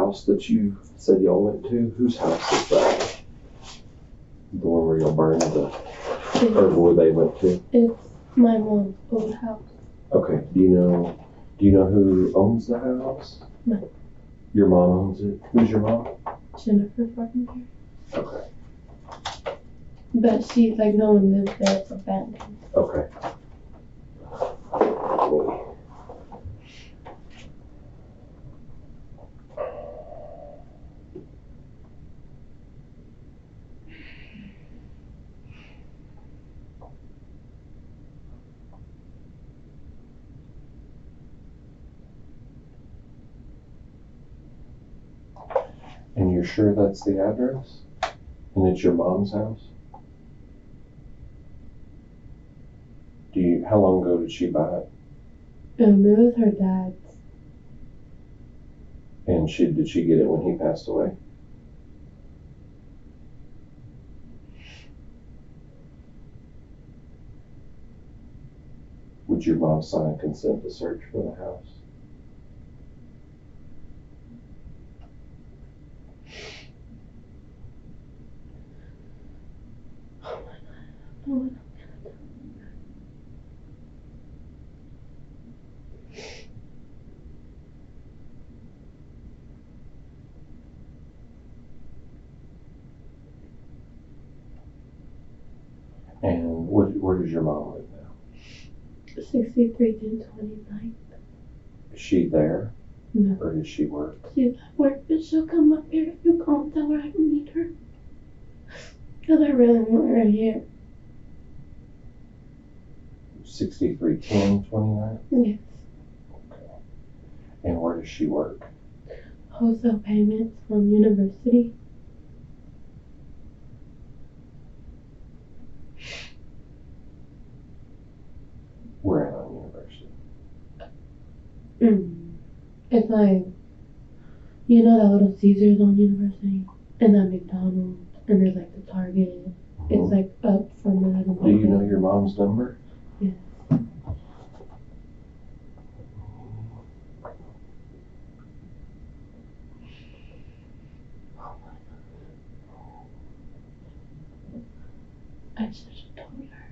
house that you said y'all went to, whose house is that? The one where y'all burned or where they went to? It's my mom's old house. Okay. Do you know who owns the house? No. Your mom owns it? Who's your mom? Jennifer fucking here. Okay. But she's like, no one lives there, it's abandoned. Okay. And you're sure that's the address? And it's your mom's house? How long ago did she buy it? It was her dad's. And did she get it when he passed away? Would your mom sign consent to search for the house? Oh my God, I don't know what I'm gonna do. And where does your mom live now? 63-29. Is she there? No. Or does she work? She's at work, but she'll come up here if you call and tell her I can meet her. Because I really want her here. 63-10-29? Yes. Okay. And where does she work? Wholesale payments from university. Where at on university? It's like, you know that little Caesars on University? And that McDonald's. And there's like the Target. It's like up from that. Do you know your mom's number? Yes. I should have told her.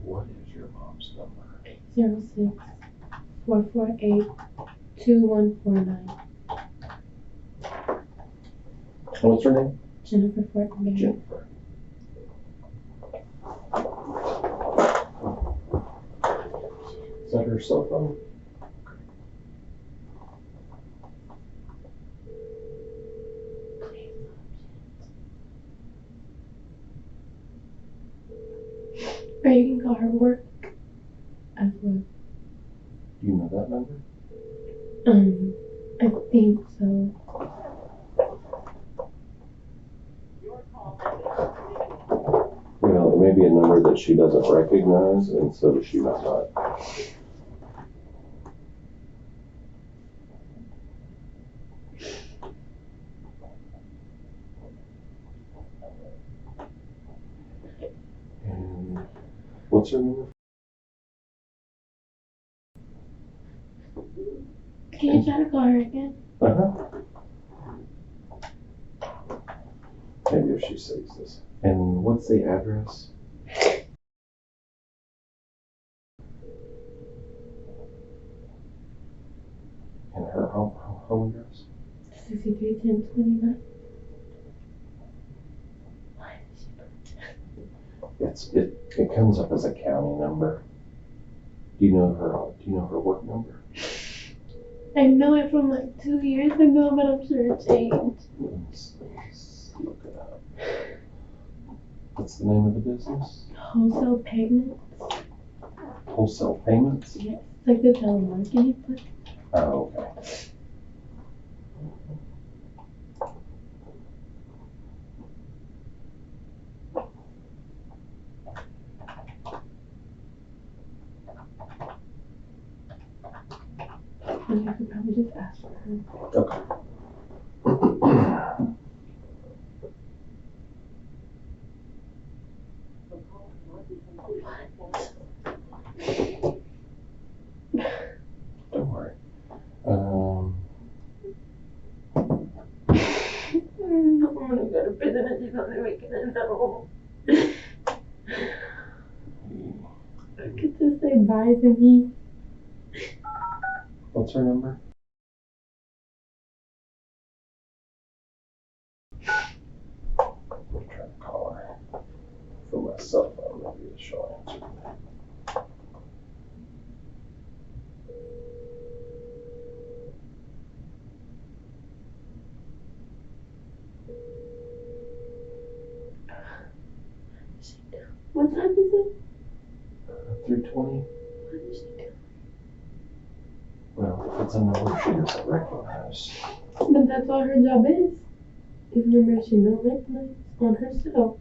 What is your mom's number? 06-448-2149. What's her name? Jennifer Fortenberry. Jennifer. Is that her cell phone? Or you can call her work as well. Do you know that number? I think so. Well, it may be a number that she doesn't recognize, and so she might not. And what's her number? Can you try to call her again? Uh-huh. Maybe if she saves this. And what's the address? And her home address? 631029. Why did she put that? It comes up as a county number. Do you know her work number? I know it from like 2 years ago, but I'm sure it changed. Let's look it up. What's the name of the business? Wholesale payments. Wholesale Payments? Yes, it's like the telemarketing place. Oh, okay. And you could probably just ask for her. Okay. Don't worry. I'm gonna go to prison and she's only making it home. I could just say bye to me. What's her number? I'm trying to call her from my cell phone. Maybe she'll answer me. What time is it? 320? What is she doing? Well, if it's a number she doesn't recognize. But that's all her job is. Is number she don't recognize on her cell.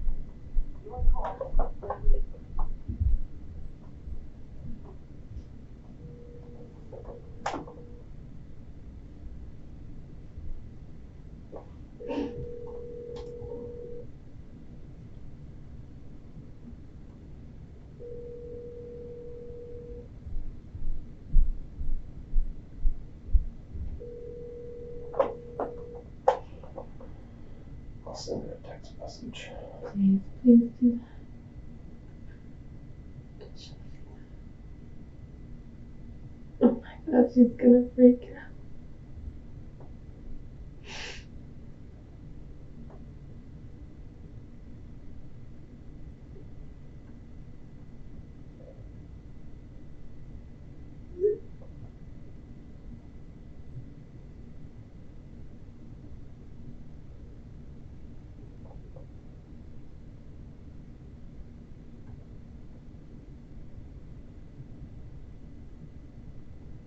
I'll send her a text message. Please, please do that. Oh my god, she's gonna freak out.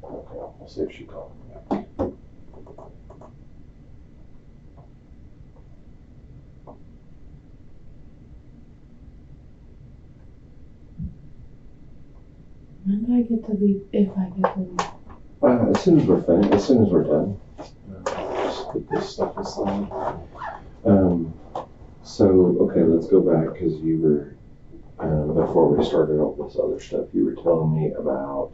Okay, we'll see if she calls me back. When do I get to leave? If I get to leave. As soon as we're finished, as soon as we're done. Just put this stuff aside. So, okay, let's go back because you were, before we started all this other stuff, you were telling me about,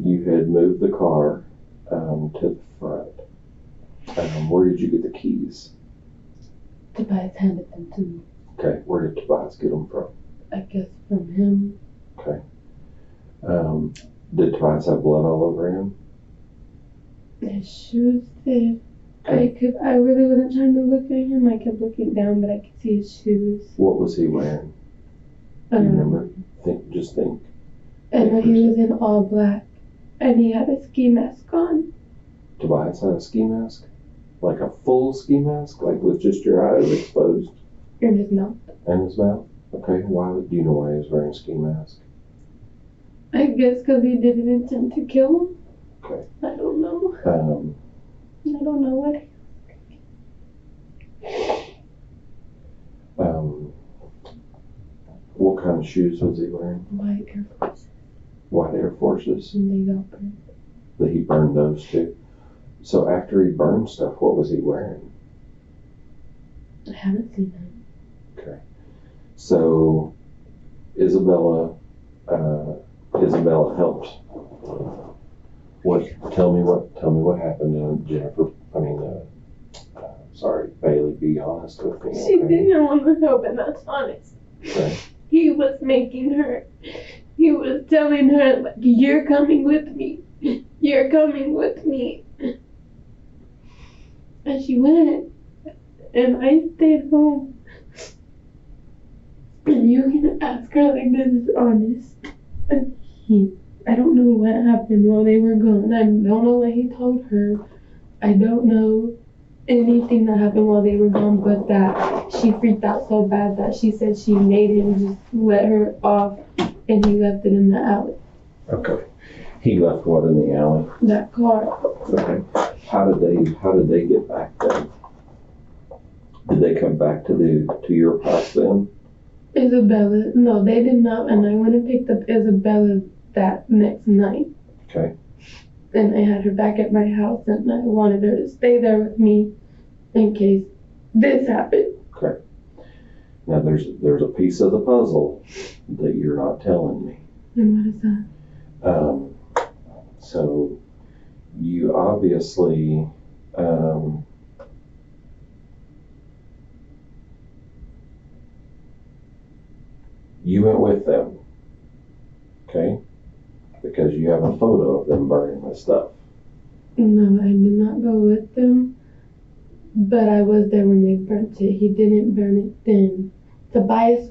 you had moved the car, to the front. Where did you get the keys? Tobias handed them to me. Okay, where did Tobias get them from? I guess from him. Okay. Did Tobias have blood all over him? His shoes did. I really wasn't trying to look at him. I kept looking down, but I could see his shoes. What was he wearing? Do you remember? Think. And he was in all black. And he had a ski mask on. Tobias had a ski mask? Like a full ski mask? Like with just your eyes exposed? In his mouth. And his mouth? Okay, do you know why he was wearing a ski mask? I guess because he didn't intend to kill him. Okay. I don't know. I don't know what. What kind of shoes was he wearing? White Air Force. White Air Forces? And they got burned. That he burned those too? So after he burned stuff, what was he wearing? I haven't seen him. Okay. So Isabella helped. Tell me what happened to Bailey. Bailey, be honest with me. She didn't want to help, and that's honest. Okay. He was making her, he was telling her, like, you're coming with me. You're coming with me. And she went. And I stayed home. And you can ask her, like, this is honest. And I don't know what happened while they were gone. I don't know what he told her. I don't know anything that happened while they were gone, but that she freaked out so bad that she said she made him just let her off, and he left it in the alley. Okay. He left what in the alley? That car. Okay. How did they get back then? Did they come back to your house then? Isabella, no, they did not, and I went and picked up Isabella that next night. Okay. And I had her back at my house, and I wanted her to stay there with me in case this happened. Okay. Now there's a piece of the puzzle that you're not telling me. And what is that? So you obviously you went with them, okay? Because you have a photo of them burning the stuff. No, I did not go with them, but I was there when they burnt it. He didn't burn it then. Tobias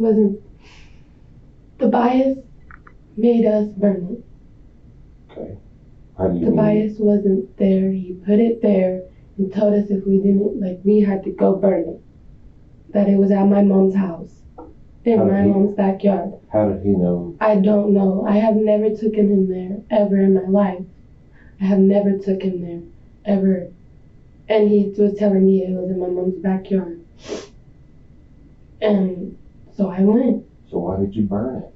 made us burn it. Okay. How do you mean? Tobias wasn't there. He put it there and told us if we didn't, like, we had to go burn it. That it was at my mom's house, in my mom's backyard. How did he know? I don't know. I have never taken him there, ever in my life. I have never took him there, ever. And he was telling me it was in my mom's backyard. And so I went. So why did you burn it?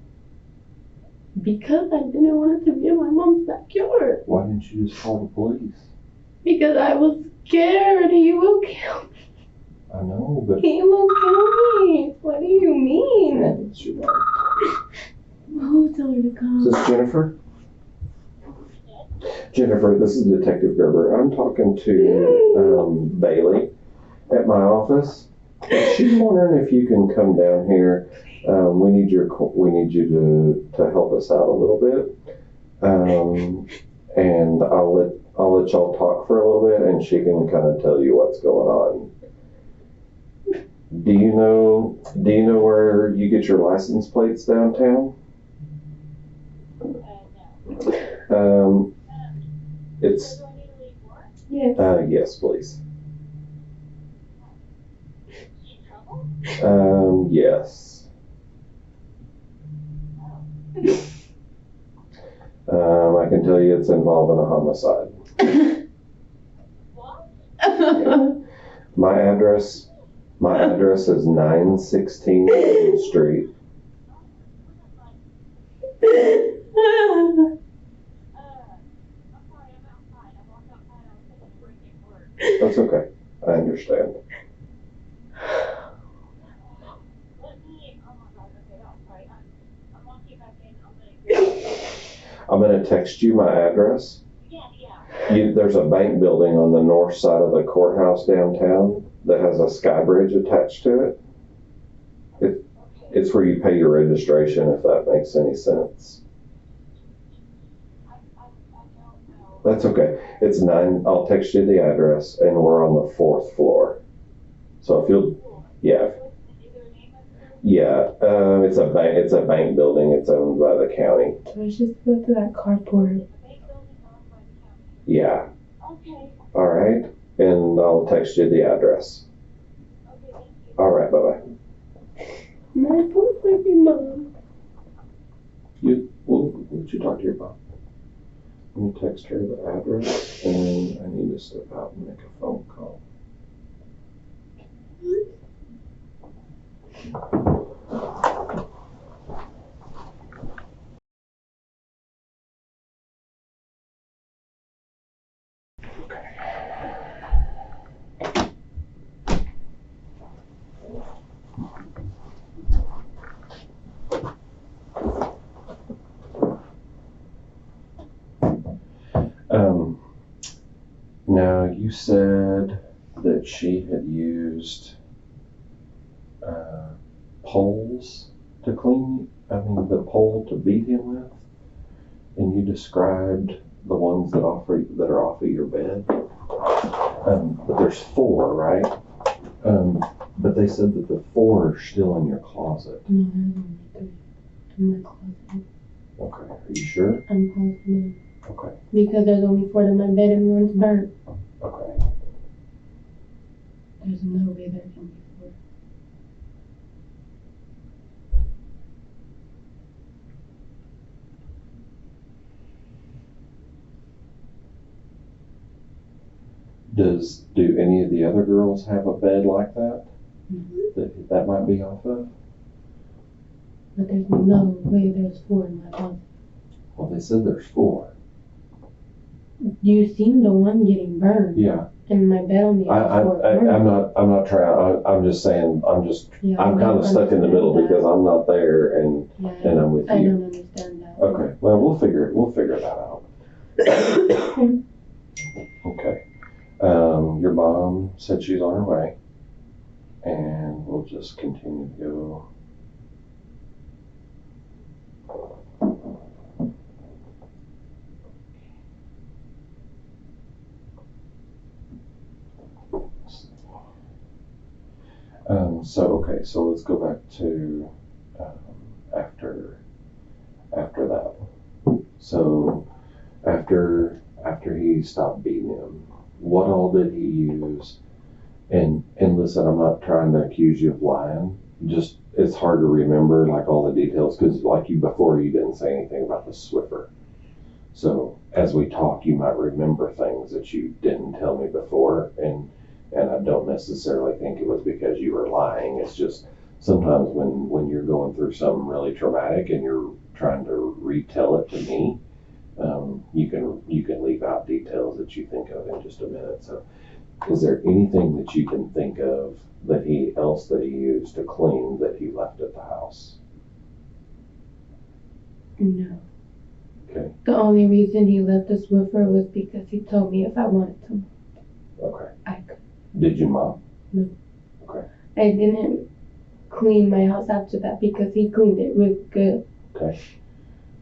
Because I didn't want it to be in my mom's backyard. Why didn't you just call the police? Because I was scared. He will kill me. I know, but... He will kill me. What do you mean? It's your mom. Who told her to come? Is this Jennifer? Jennifer, this is Detective Gerber. I'm talking to Bailey at my office. She's wondering if you can come down here. We need you to help us out a little bit. And I'll let y'all talk for a little bit, and she can kind of tell you what's going on. Do you know where you get your license plates downtown? It's Yes. yes, please. Yes. I can tell you it's involving a homicide. My address is 916 Main Street. That's okay. I understand. I'm going to text you my address. There's a bank building on the north side of the courthouse downtown that has a sky bridge attached to it. It's where you pay your registration, if that makes any sense. That's okay. It's 9. I'll text you the address, and we're on the 4th floor. So if you'll, yeah. It's a bank building. It's owned by the county. So I just go to that carport. Yeah. Okay. All right, and I'll text you the address. All right. Bye-bye. My baby mom. We'll let you talk to your mom. Let me text her the address, and I need to step out and make a phone call. Now you said that she had used poles to clean, the pole to beat him with, and you described the ones that are off of your bed. But there's 4, right? But they said that the 4 are still in your closet. No, there's only 3 in my closet. Okay, are you sure? I'm positive. Okay. Because there's only 4 in my bed and one's burnt. Okay. There's no way there can be 4. Do any of the other girls have a bed like that? Mm-hmm. That might be off of? But there's no way there's 4 in my closet. Well, they said there's 4. You seen the one getting burned. Yeah. And my bed only has 4 burned. I'm not trying, I'm just saying, I'm kind of stuck in the middle because I'm not there and I'm with you. I don't understand that. Okay, well, we'll figure that out. Okay. Your mom said she's on her way, and we'll just continue to go. So let's go back to after that. So after he stopped beating him, what all did he use? And listen, I'm not trying to accuse you of lying. Just it's hard to remember like all the details because like you before you didn't say anything about the Swiffer. So as we talk, you might remember things that you didn't tell me before, and I don't necessarily think it was because you were lying. It's just sometimes when you're going through something really traumatic and you're trying to retell it to me, you can leave out details that you think of in just a minute. So is there anything that you can think of that he used to clean that he left at the house? No. Okay. The only reason he left the Swiffer was because he told me if I wanted to. Okay. I could. Did you mop? No. Okay. I didn't clean my house after that because he cleaned it really good. Okay.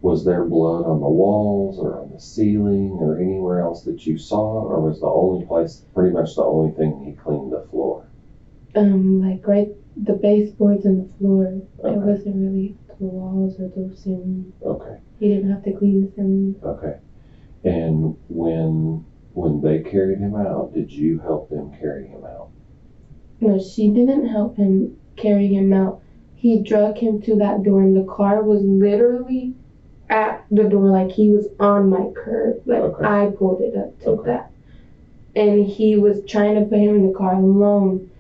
Was there blood on the walls or on the ceiling or anywhere else that you saw, or was pretty much the only thing he cleaned the floor? Like the baseboards and the floor. Okay. It wasn't really the walls or the ceiling. Okay. He didn't have to clean the ceiling. Okay. And when they carried him out, did you help them carry him out? No, she didn't help him carry him out. He drug him to that door, and the car was literally at the door, like he was on my curb. Like Okay. I pulled it up to Okay. that. And he was trying to put him in the car alone,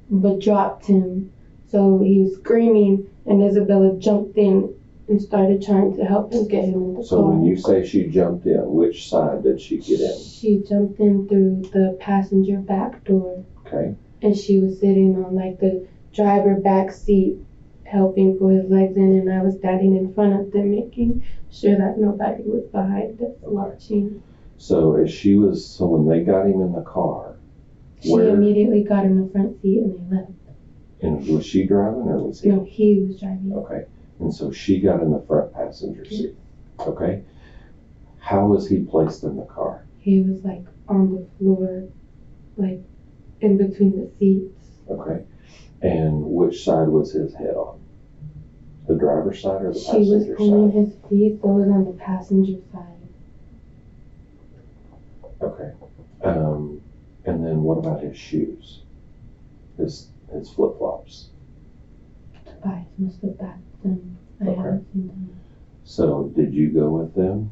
but dropped him. So he was screaming, and Isabella jumped in and started trying to help him get him in the car. So when you say she jumped in, which side did she get in? She jumped in through the passenger back door. Okay. And she was sitting on like the driver back seat, helping pull his legs in, and I was standing in front of them, making sure that nobody was behind us watching. So when they got him in the car, She immediately got in the front seat and they left. And was she driving or was he? No, he was driving. Okay. And so she got in the front passenger seat. Okay. How was he placed in the car? He was like on the floor, like in between the seats. Okay. And which side was his head on? The driver's side or the She passenger was pulling side? his feet, so it was on the passenger side. Okay. And then what about his shoes? His flip-flops? Tobias must have backed them. I Okay. haven't seen them. So did you go with them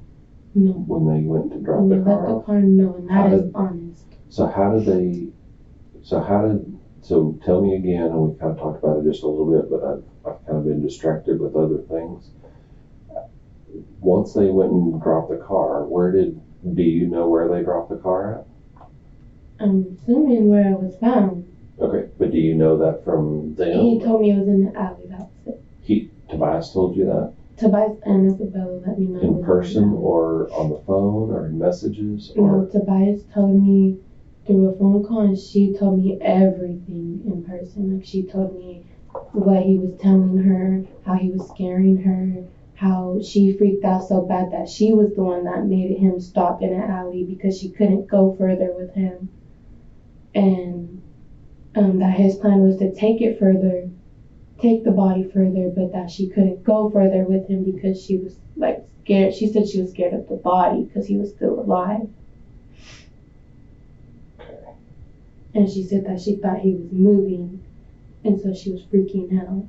No. when they went to drop When they the left car the off? car, no, and How that is did- honest. So tell me again, and we kind of talked about it just a little bit, but I've kind of been distracted with other things. Once they went and dropped the car, do you know where they dropped the car at? I'm assuming where I was found. Okay, but do you know that from them? He told me it was in the alley, that was it. Tobias told you that? Tobias and Isabella let me know. it In was person the alley. or on the phone or in messages? No, Or Tobias told me through a phone call, and she told me everything in person. Like, she told me what he was telling her, how he was scaring her, how she freaked out so bad that she was the one that made him stop in an alley because she couldn't go further with him. And that his plan was to take the body further, but that she couldn't go further with him because she was like scared. She said she was scared of the body because he was still alive. And she said that she thought he was moving, and so she was freaking out.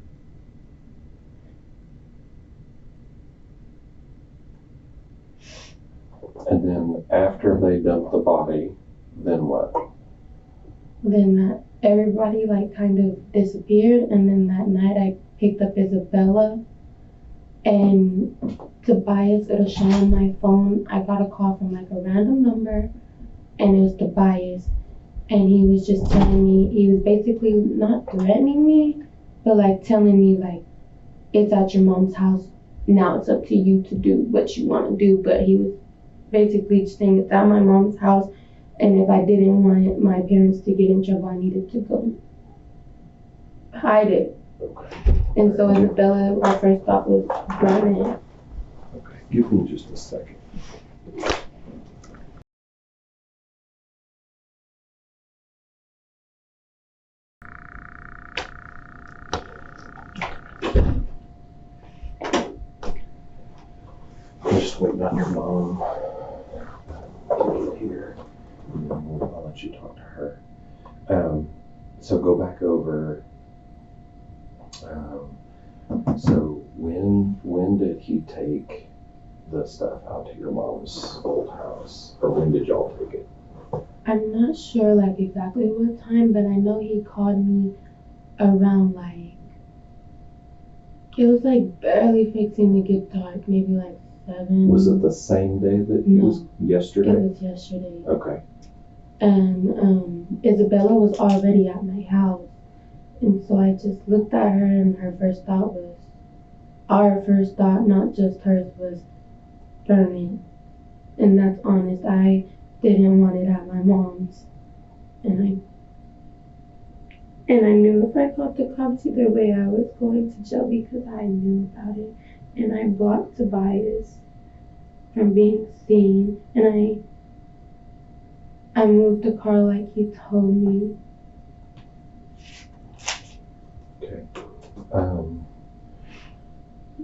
And then after they dumped the body, then what? Then that everybody like kind of disappeared, and then that night I picked up Isabella, and Tobias, it'll show on my phone, I got a call from like a random number, and it was Tobias, and he was just telling me, he was basically not threatening me, but like telling me like, it's at your mom's house, now it's up to you to do what you want to do. But he was basically just saying it's at my mom's house, and if I didn't want my parents to get in trouble, I needed to go hide it. Okay. And so Isabella, our first thought was burn it. Okay, give me just a second. I'm just waiting on your mom to get here, and then I'll let you talk to her. So go back over. So when did he take the stuff out to your mom's old house, or when did y'all take it? I'm not sure like exactly what time, but I know he called me around like, it was like barely fixing to get dark, maybe like 7. Was it the same day that he was yesterday? It was yesterday. Okay. And Isabella was already at my house. And so I just looked at her, and her first thought was, our first thought, not just hers, was burn it. And that's honest. I didn't want it at my mom's. And I knew if I called the cops either way, I was going to jail because I knew about it. And I blocked Tobias from being seen. And I moved the car like he told me. Okay.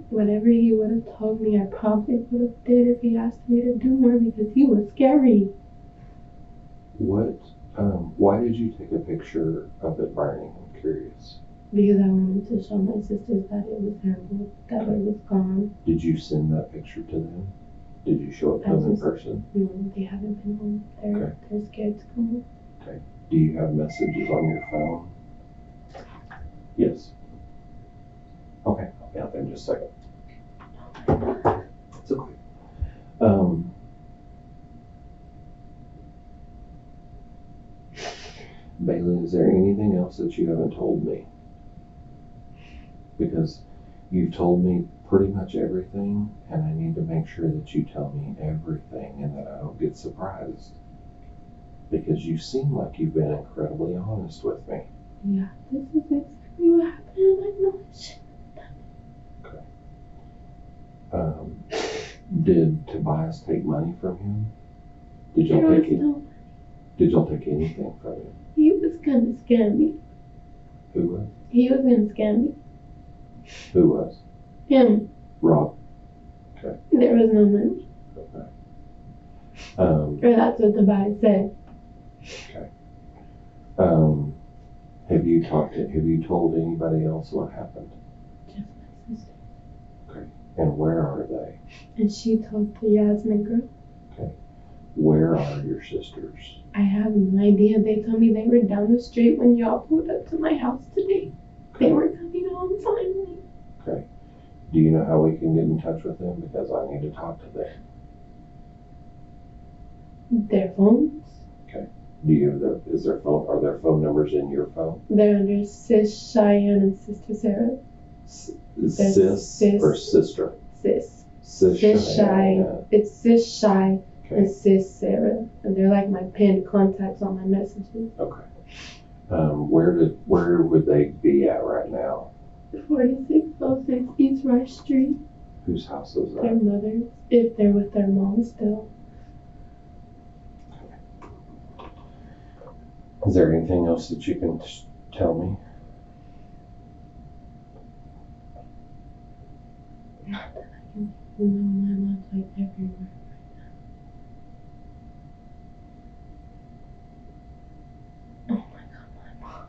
Whatever he would have told me, I probably would have did if he asked me to do more, because he was scary. Why did you take a picture of it burning? I'm curious. Because I wanted to show my sisters that it was handled, that it was gone. Did you send that picture to them? Did you show it to them in person? No, they haven't been home. They're scared to come home. Okay. Do you have messages on your phone? Yes. Okay, I'll be out there in just a second. It's okay. Bailey, is there anything else that you haven't told me? Because you've told me pretty much everything, and I need to make sure that you tell me everything and that I don't get surprised. Because you seem like you've been incredibly honest with me. Yeah, this is exactly what happened, and I know I shouldn't have done it. Okay. Did Tobias take money from him? Did y'all take anything from him? He was gonna scam me. Who was? He was gonna scam me. Who was? Him. Rob. Okay. There was no money. Okay. Or that's what Tobias said. Okay. Have you told anybody else what happened? Just my sister. Okay. And where are they? And she told the Yasmin girl. Okay. Where are your sisters? I have no idea. They told me they were down the street when y'all pulled up to my house today. Okay. They were coming home finally. Okay. Do you know how we can get in touch with them? Because I need to talk to them. Their phones? Okay. Are their phone numbers in your phone? They're under Sis Cheyenne and Sister Sarah. Sis or sister? Sis. Sis Sis Shy. Cheyenne. It's Sis Shy Okay. and Sis Sarah. And they're like my pinned contacts on my messages. Okay. Where would they be at right now? 4606 East Rice Street. Whose house is Their that? mother's, if they're with their mom still. Is there anything else that you can tell me? Not that I can. You know, my mom's like everywhere. Oh my God, my mom.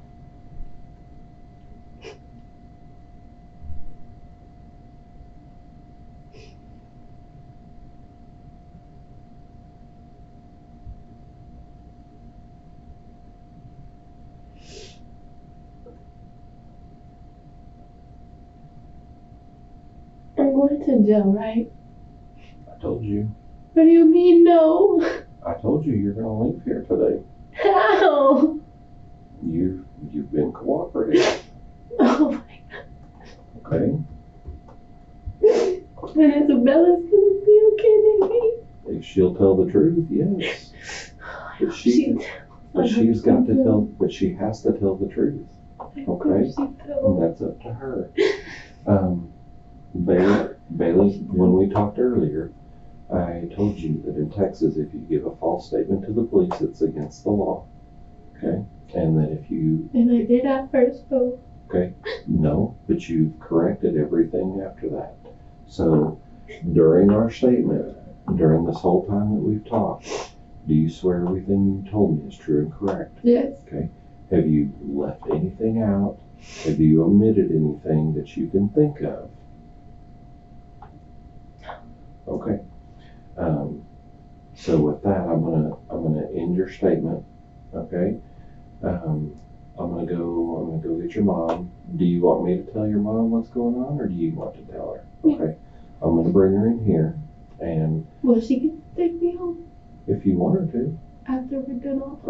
I'm going to jail, right? I told you. What do you mean, no? I told you you're gonna leave here today. How? You've been cooperative. Oh my Okay. God. And Isabella's gonna be okay, maybe? If she'll tell the truth, yes. But she has to tell the truth. Okay. And that's up to her. Bailey, when we talked earlier, I told you that in Texas, if you give a false statement to the police, it's against the law. Okay? And that if you... And I did at first, though. Okay? No, but you've corrected everything after that. So, during our statement, during this whole time that we've talked, do you swear everything you told me is true and correct? Yes. Okay? Have you left anything out? Have you omitted anything that you can think of? Okay. So with that, I'm gonna end your statement. Okay. I'm gonna go get your mom. Do you want me to tell your mom what's going on, or do you want to tell her? Okay. I'm gonna bring her in here, and Will she get to take me home if you want her to, after we're done off?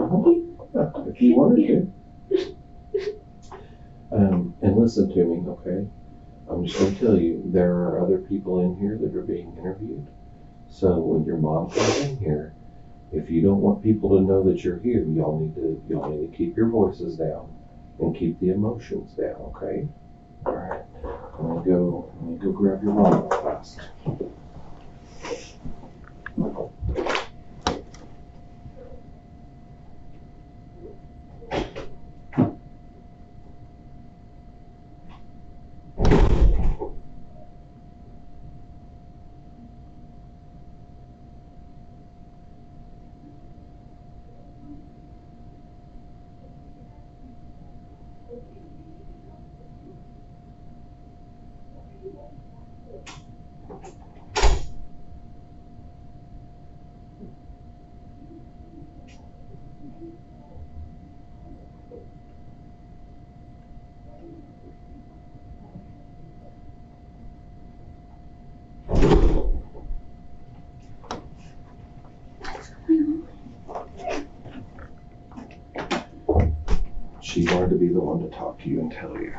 if you want her to. And listen to me, okay? I'm just gonna tell you, there are other people in here that are being interviewed. So when your mom comes in here, if you don't want people to know that you're here, y'all need to keep your voices down and keep the emotions down, okay? All right. Let me go grab your mom real fast. She wanted to be the one to talk to you and tell you.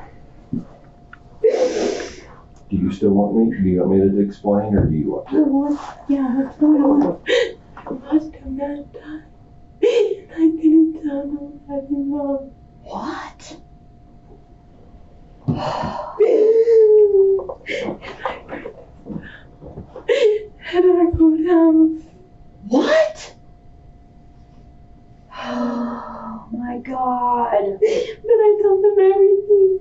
Do you still want me? Do you want me to explain, or do you want to? Yeah, what's going on? I lost him that time. And I didn't tell nobody, Mom. What? At our old house. What? Oh my God. But I told them everything.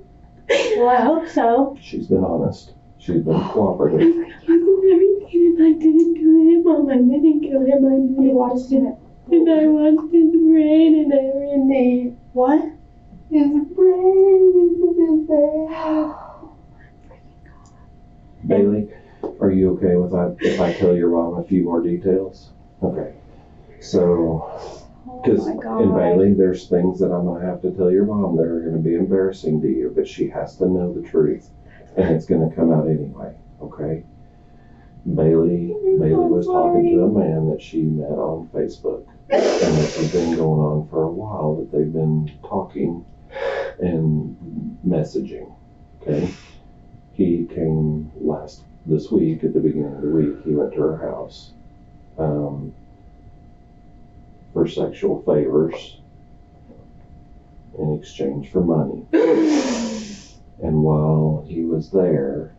Well, I hope so. She's been honest. She's been cooperative. I told them everything, and I didn't do it, Mom. I didn't kill him. I You didn't. watched it. And I watched his brain and everything. What? His brain into his head. Bailey, are you okay with if I tell your mom a few more details? Okay. So, because Oh my God. in Bailey, there's things that I'm gonna have to tell your mom that are gonna be embarrassing to you, but she has to know the truth, and it's gonna come out anyway. Okay. Bailey was talking to a man that she met on Facebook, and this has been going on for a while. That they've been talking and messaging. Okay. He came this week, at the beginning of the week, he went to her house. for sexual favors in exchange for money. And while he was there,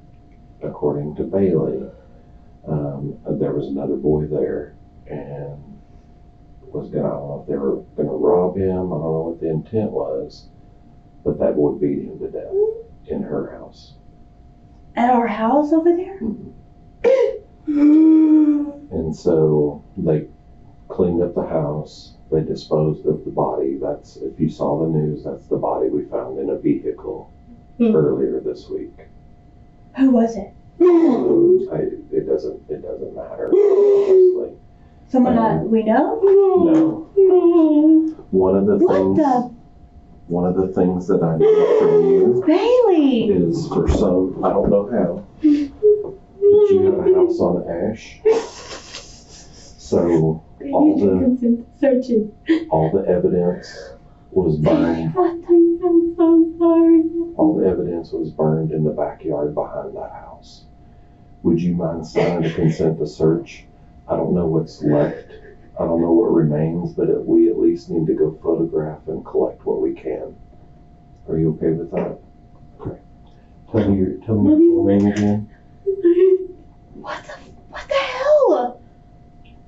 according to Bailey, there was another boy there and was gonna, I don't know if they were gonna rob him, I don't know what the intent was, but that boy beat him to death in her house. At our house over there? And so they cleaned up the house, they disposed of the body. That's, if you saw the news, that's the body we found in a vehicle earlier this week. Who was it? It doesn't matter, honestly. Someone we know? No. One of the things that I need from you Bailey! is, for some, I don't know how, but you have a house on Ash. So all the evidence was burned. I'm so sorry. All the evidence was burned in the backyard behind that house. Would you mind signing a consent to search? I don't know what's left. I don't know what remains, but we at least need to go photograph and collect what we can. Are you okay with that? Okay. Tell me your full name again. What the hell?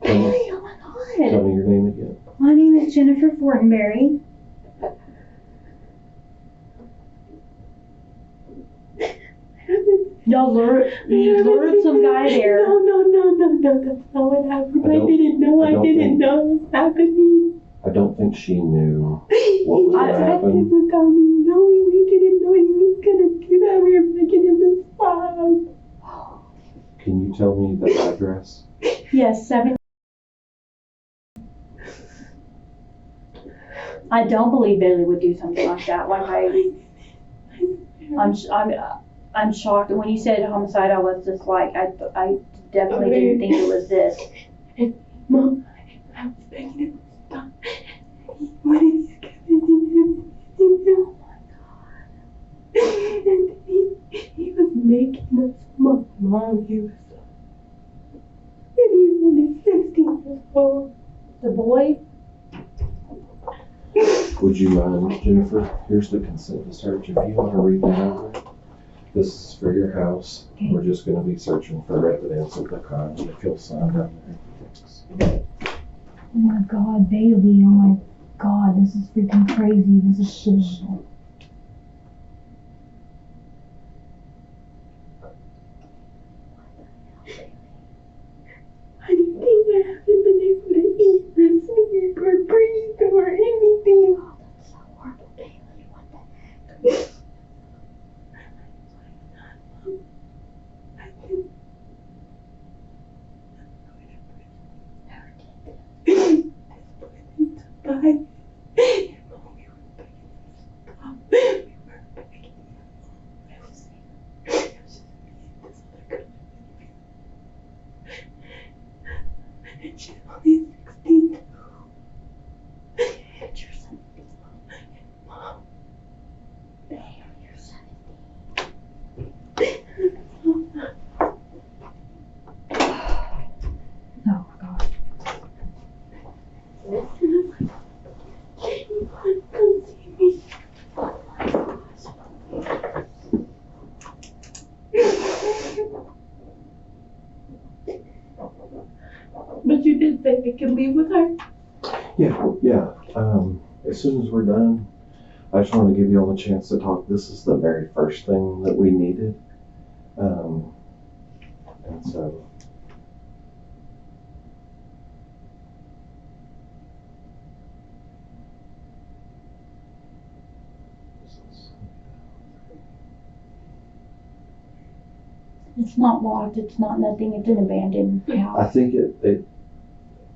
Bailey, oh my God. Tell me your name again. My name is Jennifer Fortenberry. Y'all lured some guy there. No, that's not what happened. I didn't know it was happening. I don't think she knew what was going to happen. Without me knowing, we didn't know he was gonna do that. We were making him this fun. Can you tell me the address? Yes, 7. I don't believe Bailey would do something like that. I'm shocked. When you said homicide, I was just like, I definitely didn't think it was this. Mom, I was begging him to stop. What is he him? Oh my God. And he was making us, Mom, he was so. And he was only 16 years old. The boy? Would you mind, Jennifer? Here's the consent to search. If you want to read that over. This is for your house. Okay. We're just going to be searching for evidence of the crime. If you'll sign down there. Oh my God, Bailey. Oh my God, this is freaking crazy. This is shit. I didn't think I haven't been able to eat or sleep or breathe or anything. Oh, that's so horrible, Bailey. What the heck? But you did say we could leave with her? Yeah. As soon as we're done, I just want to give you all a chance to talk. This is the very first thing that we needed. And so. It's not locked. It's not nothing. It's an abandoned house. I think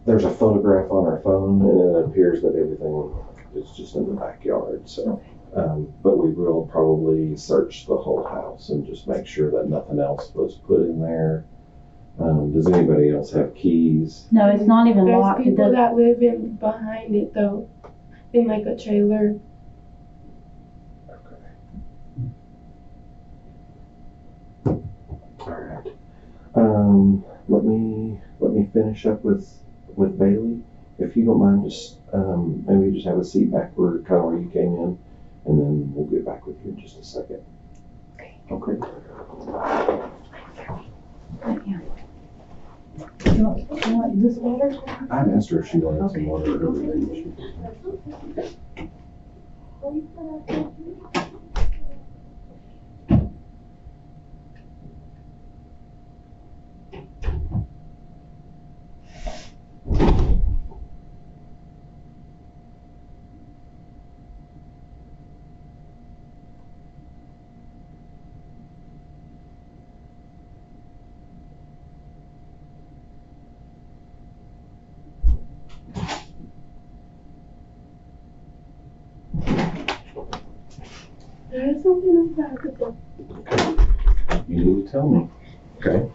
there's a photograph on our phone, and it appears that everything is just in the backyard. So, but we will probably search the whole house and just make sure that nothing else was put in there. Does anybody else have keys? No, it's not even There's locked. people that live in behind it though, in like a trailer. All right. Let me finish up with Bailey, if you don't mind, just maybe just have a seat back where kind of where you came in, and then we'll get back with you in just a second. Okay. You want this water? I'd asked her if she wanted some water earlier. There is something about it. You need to tell me. Okay.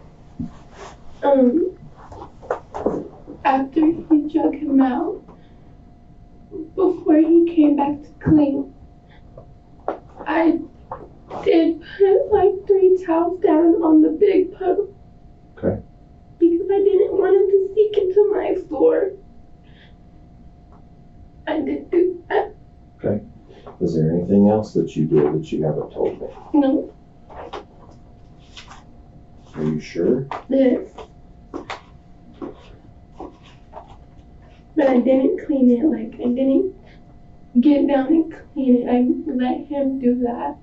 After he drug him out, before he came back to clean, I did put like 3 towels down on the big puddle. Okay. Because I didn't want him to sneak into my floor. I did do that. Okay. Is there anything else that you did that you haven't told me? No. Are you sure? Yes. But I didn't clean it, like I didn't get down and clean it. I let him do that.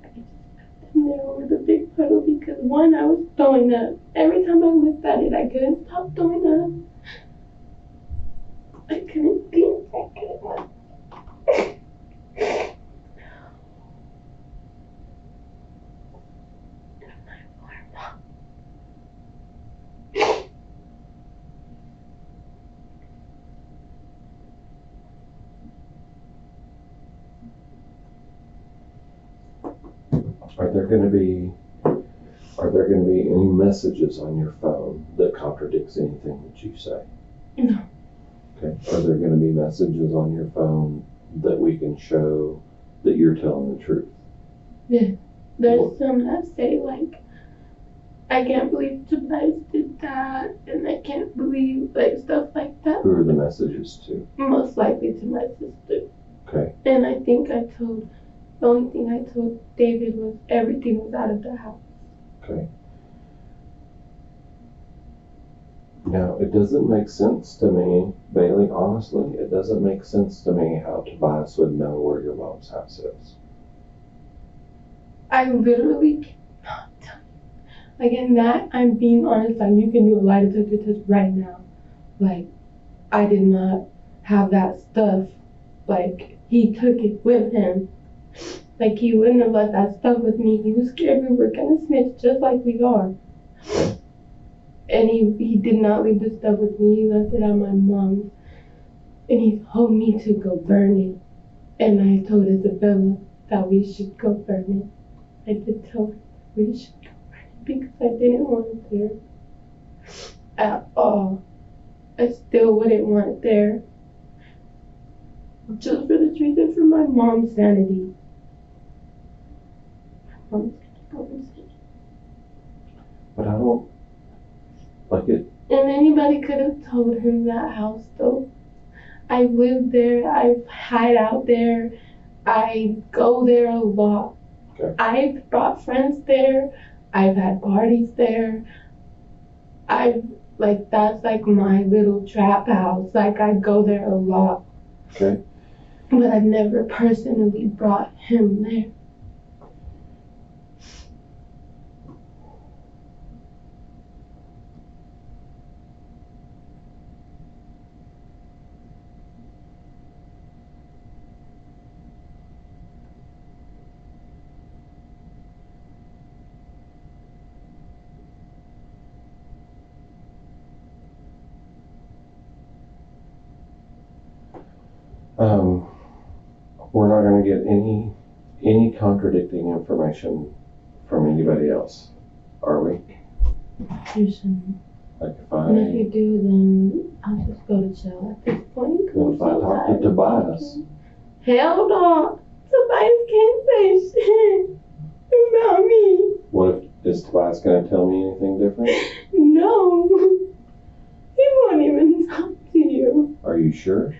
I just left him there over the big puddle because one, I was throwing up. Every time I looked at it, I couldn't stop throwing up. I couldn't think. I couldn't. Are there going to be any messages on your phone that contradicts anything that you say? No. Okay. Are there going to be messages on your phone that we can show that you're telling the truth? Yeah. There's some that say like, I can't believe Tobias did that, and I can't believe like stuff like that. Who are the messages to? Most likely to my sister. Okay. And I think the only thing I told David was everything was out of the house. Okay. Now, it doesn't make sense to me, Bailey, honestly, it doesn't make sense to me how Tobias would know where your mom's house is. I literally cannot tell you. Like, in that, I'm being honest, like, you can do a lie detector test right now. Like, I did not have that stuff. Like, he took it with him. Like, he wouldn't have left that stuff with me. He was scared we were gonna snitch just like we are. And he did not leave the stuff with me. He left it at my mom's. And he told me to go burn it. And I told Isabella that we should go burn it. I did tell her we should go burn it because I didn't want it there at all. I still wouldn't want it there. Just for this reason, for my mom's sanity. My mom's gonna go insane. But I don't like it. And anybody could have told him that house though. I live there, I hide out there, I go there a lot. Okay. I've brought friends there, I've had parties there. That's like my little trap house. Like, I go there a lot. Okay. But I've never personally brought him there. We're not going to get any contradicting information from anybody else, are we? You shouldn't. Like And if you do, then I'll just go to jail at this point. Well, if I talk to Tobias. Hell no. Tobias can't say shit about me. What if, is Tobias going to tell me anything different? No. He won't even talk you sure?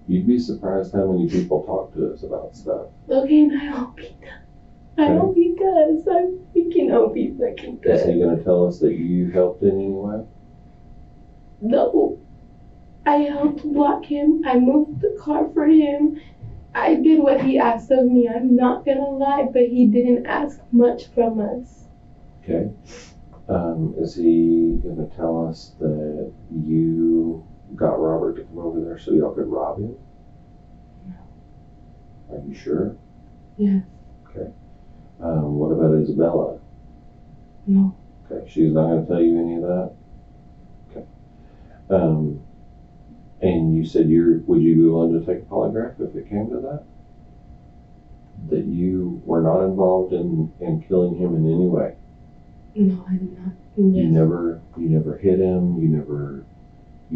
You'd be surprised how many people talk to us about stuff. Okay, I hope he does. I hope he does. I'm thinking, hope he fucking does. Is he going to tell us that you helped in any way? No. I helped block him. I moved the car for him. I did what he asked of me. I'm not gonna lie, but he didn't ask much from us. Okay. Is he going to tell us that you got Robert to come over there so y'all could rob him? No. Are you sure? Yes. Okay. What about Isabella? No. Okay, she's not going to tell you any of that? Okay. And you said would you be willing to take a polygraph if it came to that? That you were not involved in killing him in any way? No, I did not. Yes. You never hit him, you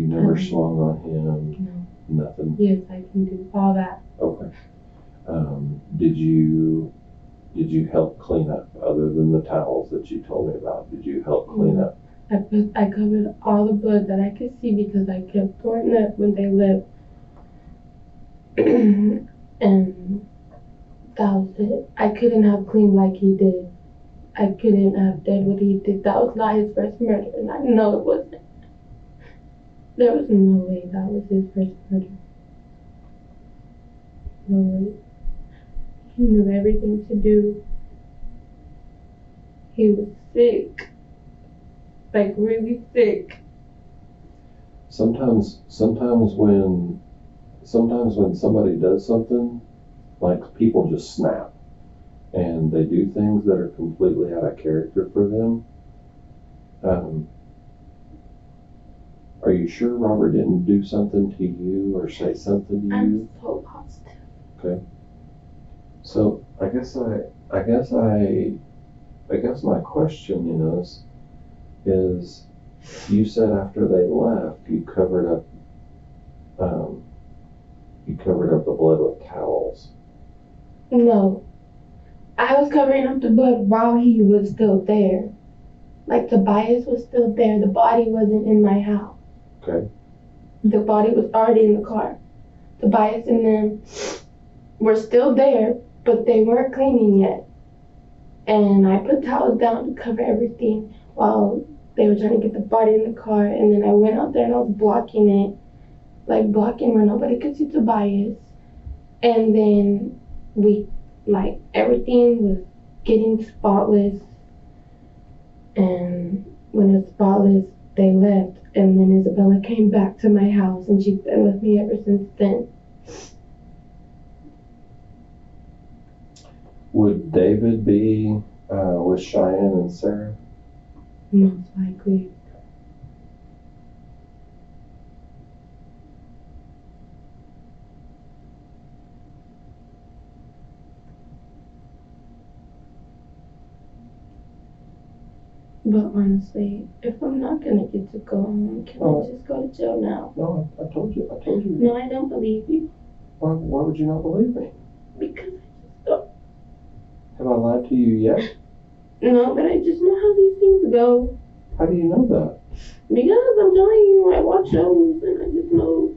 never swung on him? No. Nothing? Yes, I can do all that. Okay. Did you help clean up, other than the towels that you told me about? Did you help clean up? I covered all the blood that I could see because I kept throwing up when they left. And that was it. I couldn't have cleaned like he did. I couldn't have done what he did. That was not his first murder, and I know it wasn't. There was no way that was his first murder. No way. He knew everything to do. He was sick. Like, really sick. Sometimes when somebody does something, like, people just snap and they do things that are completely out of character for them. Are you sure Robert didn't do something to you or say something to you? I'm so positive. Okay. So I guess my question is you said after they left you covered up the blood with towels. No. I was covering up the blood while he was still there. Like, the bias was still there. The body wasn't in my house. Okay. The body was already in the car. The bias and them were still there, but they weren't cleaning yet. And I put towels down to cover everything while they were trying to get the body in the car. And then I went out there and I was blocking it. Like, blocking where nobody could see the bias. And then everything was getting spotless. And when it was spotless, they left. And then Isabella came back to my house, and she's been with me ever since then. Would David be with Cheyenne and Sarah? Most likely. But honestly, if I'm not gonna get to go home, can I just go to jail now? No, I told you. No, I don't believe you. Why would you not believe me? Because I just don't. Have I lied to you yet? No, but I just know how these things go. How do you know that? Because I'm telling you, I watch shows and I just know.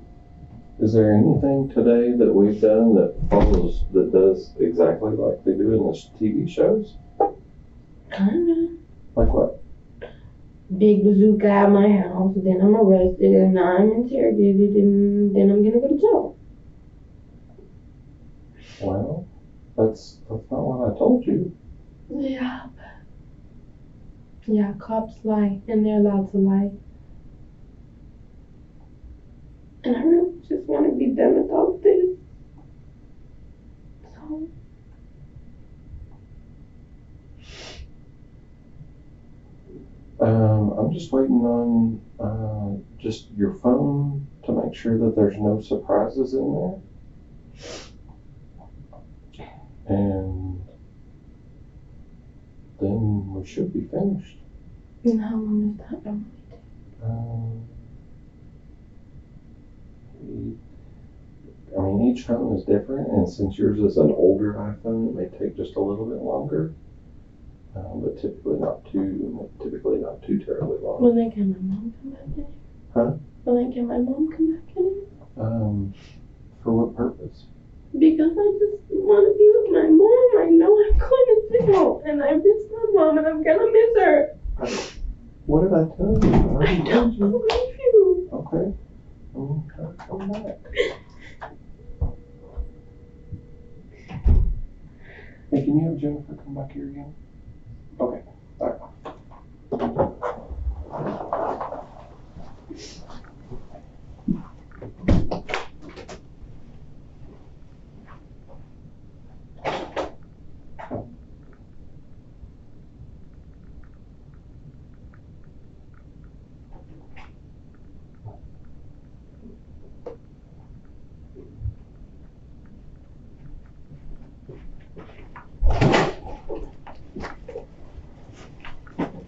Is there anything today that we've done that does exactly like they do in the TV shows? Kinda. Like what? Big bazooka at my house, then I'm arrested, and I'm interrogated, and then I'm gonna go to jail. Well, that's not what I told you. Yeah. Yeah, cops lie, and they're allowed to lie. And I really just want to be done with all of this. So. I'm just waiting on just your phone to make sure that there's no surprises in there. And then we should be finished. And how long does that normally take? I mean, each phone is different, and since yours is an older iPhone, it may take just a little bit longer. But typically not too terribly long. Well, then can my mom come back in here? Huh? Well, then can my mom come back in here? For what purpose? Because I just want to be with my mom. I know I'm going to jail, and I miss my mom, and I'm gonna miss her. What did I tell you? I don't believe you. Okay. Okay, come back. Hey, can you have Jennifer come back here again? Okay, all right.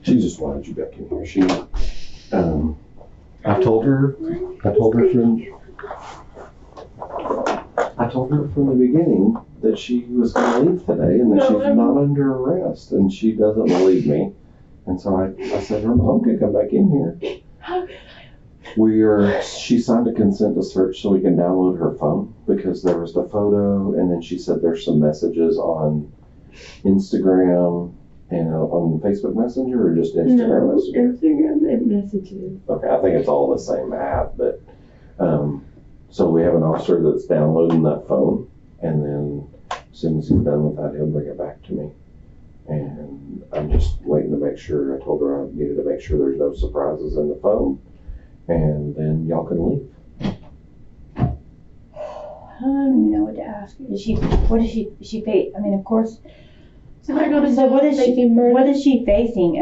She just wanted you back in here. I told her from the beginning that she was going to leave today and that she's not under arrest, and she doesn't believe me. And so I said her mom could come back in here. How could I? She signed a consent to search so we can download her phone, because there was the photo, and then she said there's some messages on Instagram and on Facebook Messenger, or just Instagram Messenger? Instagram and messages. Okay, I think it's all the same app, but so we have an officer that's downloading that phone, and then as soon as he's done with that, he'll bring it back to me. And I'm just waiting to make sure. I told her I needed to make sure there's no surprises in the phone, and then y'all can leave. I don't even know what to ask her. What is she face? I mean, of course. So I go to So what murder. is she facing?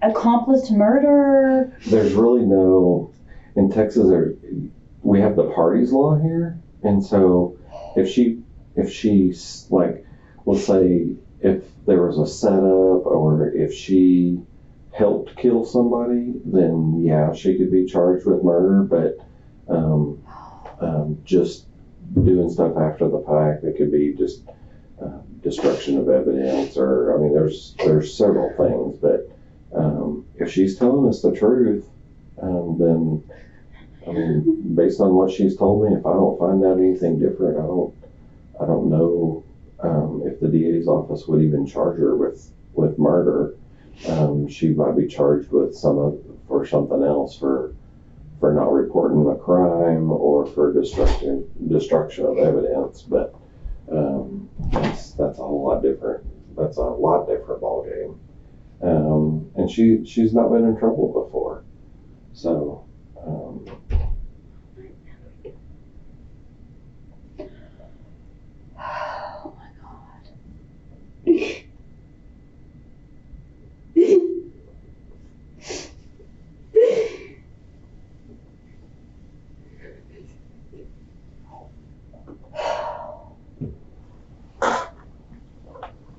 Accomplice to murder? There's really no, in Texas, we have the parties law here, and so if she's like, let's say if there was a setup, or if she helped kill somebody, then yeah, she could be charged with murder. But just doing stuff after the fact, it could be just destruction of evidence, or I mean, there's several things. But if she's telling us the truth, then I mean, based on what she's told me, if I don't find out anything different, I don't know if the DA's office would even charge her with murder. She might be charged with for something else, for not reporting a crime, or for destruction of evidence. But that's a whole lot different. That's a lot different ballgame. And she's not been in trouble before, so. Oh my God.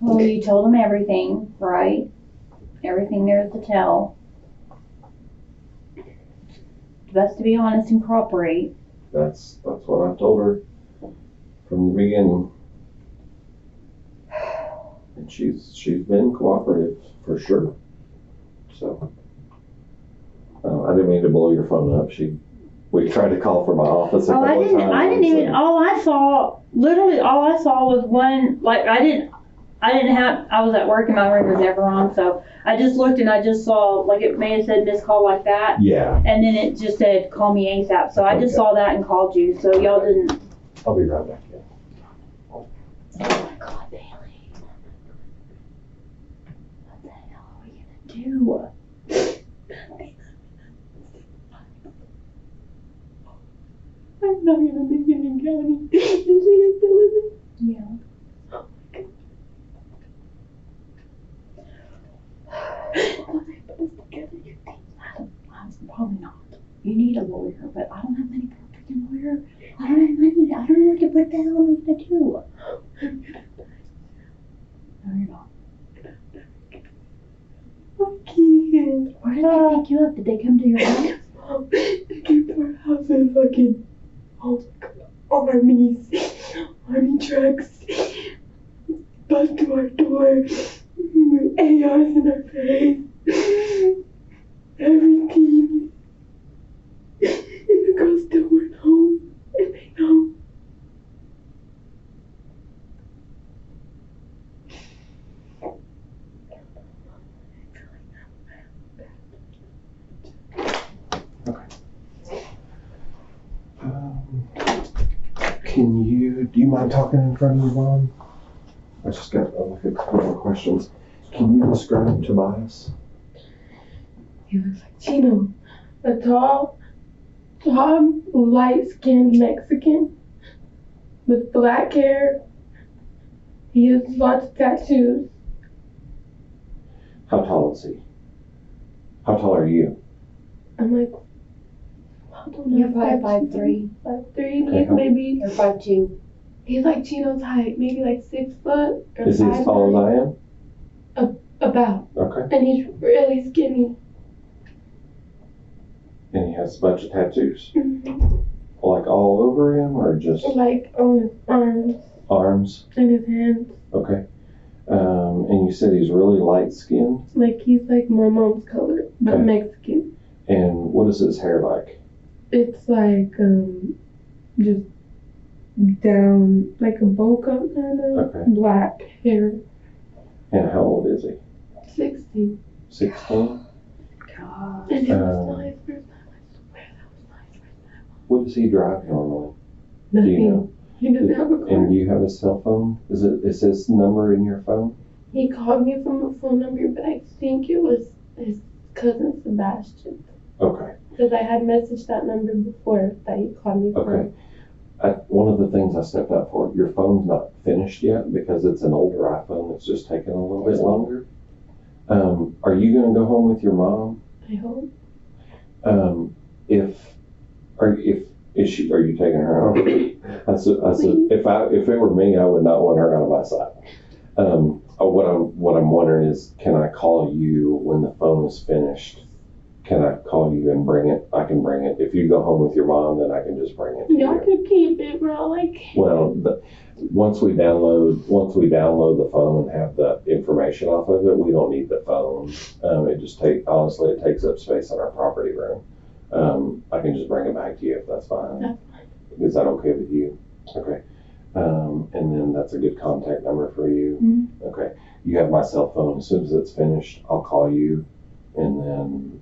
Well, you told him everything, right? Everything there is to tell. Best to be honest and cooperate. That's what I told her from the beginning. And she's been cooperative for sure. So I didn't mean to blow your phone up. We tried to call from my office a couple of times. I didn't even. All I saw was one. Like I was at work and my ring was never on, so I just looked and I just saw, like, it may have said missed call like that. Yeah. And then it just said call me ASAP. So I just saw that and called you. So y'all didn't. I'll be right back. Yeah. Oh my God, Bailey. What the hell are we gonna do? I'm not gonna make it in county. Is she still with it? Yeah. Will they put us together, you think? Probably not. You need a lawyer, but I don't have money for a freaking lawyer. I don't have money. I don't know what the hell am I gonna do? No, you're not. I can't. Where did they pick you up? Did they come to your house? They came to our house in fucking, oh my God, army trucks, bust to our door, with ARs in our face, everything. And the girl still do you mind talking in front of your mom? I just got like a couple more questions. Can you describe Tobias? He looks like Chino, a tall, light-skinned Mexican with black hair. He has lots of tattoos. How tall is he? How tall are you? I'm like, I don't know. You're probably 5'3". 5'3", Okay. maybe. Or 5'2". He's like Chino's height, maybe like 6 foot or Is he as tall as I am? About. Okay. And he's really skinny. And he has a bunch of tattoos? Mm-hmm. Like all over him or just Like on his arms arms? and his hands. Okay. And you said he's really light skinned? Like he's like my mom's color, but Okay. Mexican. And what is his hair like? It's like just down like a bowl cut kind of Okay. black hair. And how old is he? 16. 16? God. And it was my first time. I swear that was my first time. What does he drive normally? Nothing. Do you know? He doesn't have a car. And do you have his cell phone? Is his number in your phone? He called me from a phone number, but I think it was his cousin Sebastian. Okay. Because I had messaged that number before that he called me from. Okay. One of the things I stepped out for, your phone's not finished yet because it's an older iPhone that's just taking a little bit longer. Are you going to go home with your mom? I hope. Are you taking her home? I said, if it were me, I would not want her out of my sight. What I'm wondering is, can I call you when the phone is finished? Can I call you and bring it? I can bring it. If you go home with your mom, then I can just bring it to Y'all you. could keep it, bro. Like. Well, once we download the phone and have the information off of it, we don't need the phone. It takes up space in our property room. I can just bring it back to you if that's fine. That's fine. Is that okay with you? Okay. And then that's a good contact number for you. Mm-hmm. Okay. You have my cell phone. As soon as it's finished, I'll call you. And then,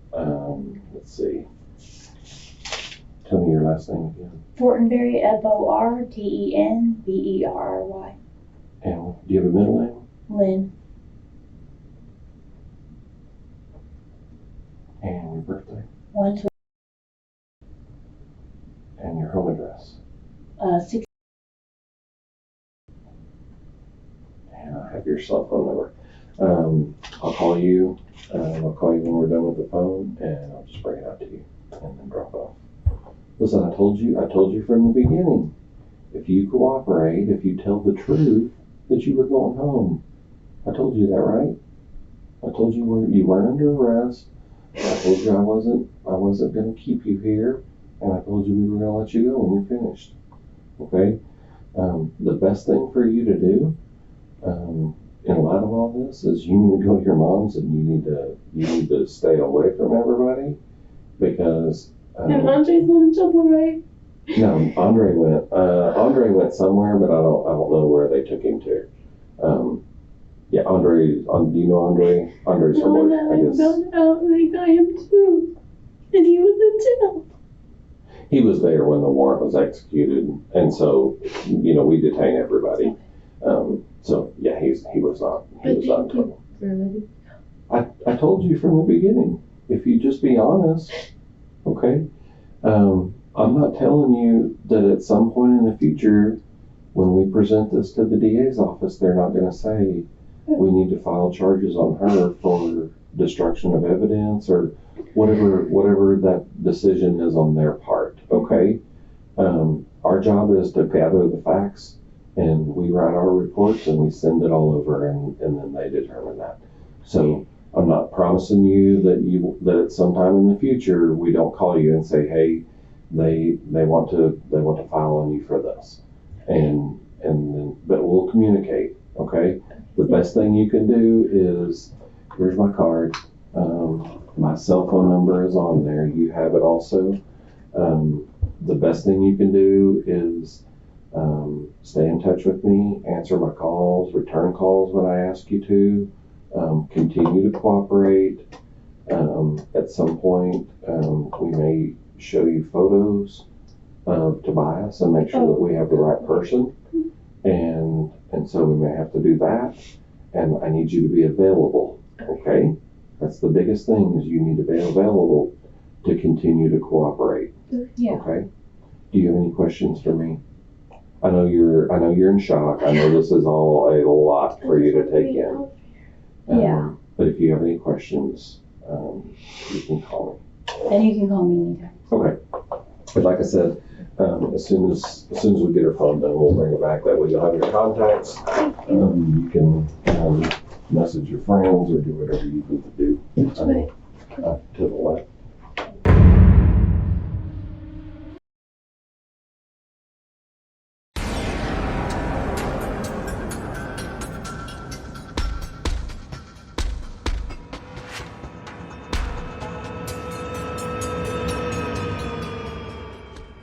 let's see. Tell me your last name again. Fortenberry, Fortenberry. And do you have a middle name? Lynn. And your birthday? 1 And your home address? 6. And I have your cell phone number. I'll call you. I'll call you when we're done with the phone, and I'll just bring it out to you and then drop off. Listen, I told you from the beginning. If you cooperate, if you tell the truth, that you were going home. I told you that, right? I told you you weren't under arrest. I told you I wasn't going to keep you here, and I told you we were going to let you go when you're finished. Okay? The best thing for you to do, in light of all this, is you need to go to your mom's and you need to stay away from everybody because. And Andre's not in trouble, right? No, Andre went somewhere, but I don't know where they took him to. Yeah, Andre. Do you know Andre? Andre's from work, I guess. Found out they got him too, and he was in jail. He was there when the warrant was executed, and so we detain everybody. So yeah, he was not in trouble. I told you from the beginning. If you just be honest, okay. I'm not telling you that at some point in the future, when we present this to the DA's office, they're not going to say we need to file charges on her for destruction of evidence or whatever that decision is on their part. Okay. Our job is to gather the facts, and we write our reports and we send it all over, and then they determine that. So I'm not promising you that at some time in the future we don't call you and say, hey, they want to file on you for this, and then but we'll communicate. Okay. The best thing you can do is, here's my card. My cell phone number is on there. You have it also. The best thing you can do is stay in touch with me, answer my calls, return calls when I ask you to, continue to cooperate. At some point, we may show you photos of Tobias and make sure that we have the right person. And so we may have to do that. And I need you to be available, okay? That's the biggest thing, is you need to be available to continue to cooperate. Yeah. Okay? Do you have any questions for me? I know you're in shock. I know this is all a lot for you to take in. Yeah. But if you have any questions, you can call me. And you can call me anytime. Okay. But like I said, as soon as we get her phone done, we'll bring it back. That way you'll have your contacts. You can message your friends or do whatever you need to do. To the left.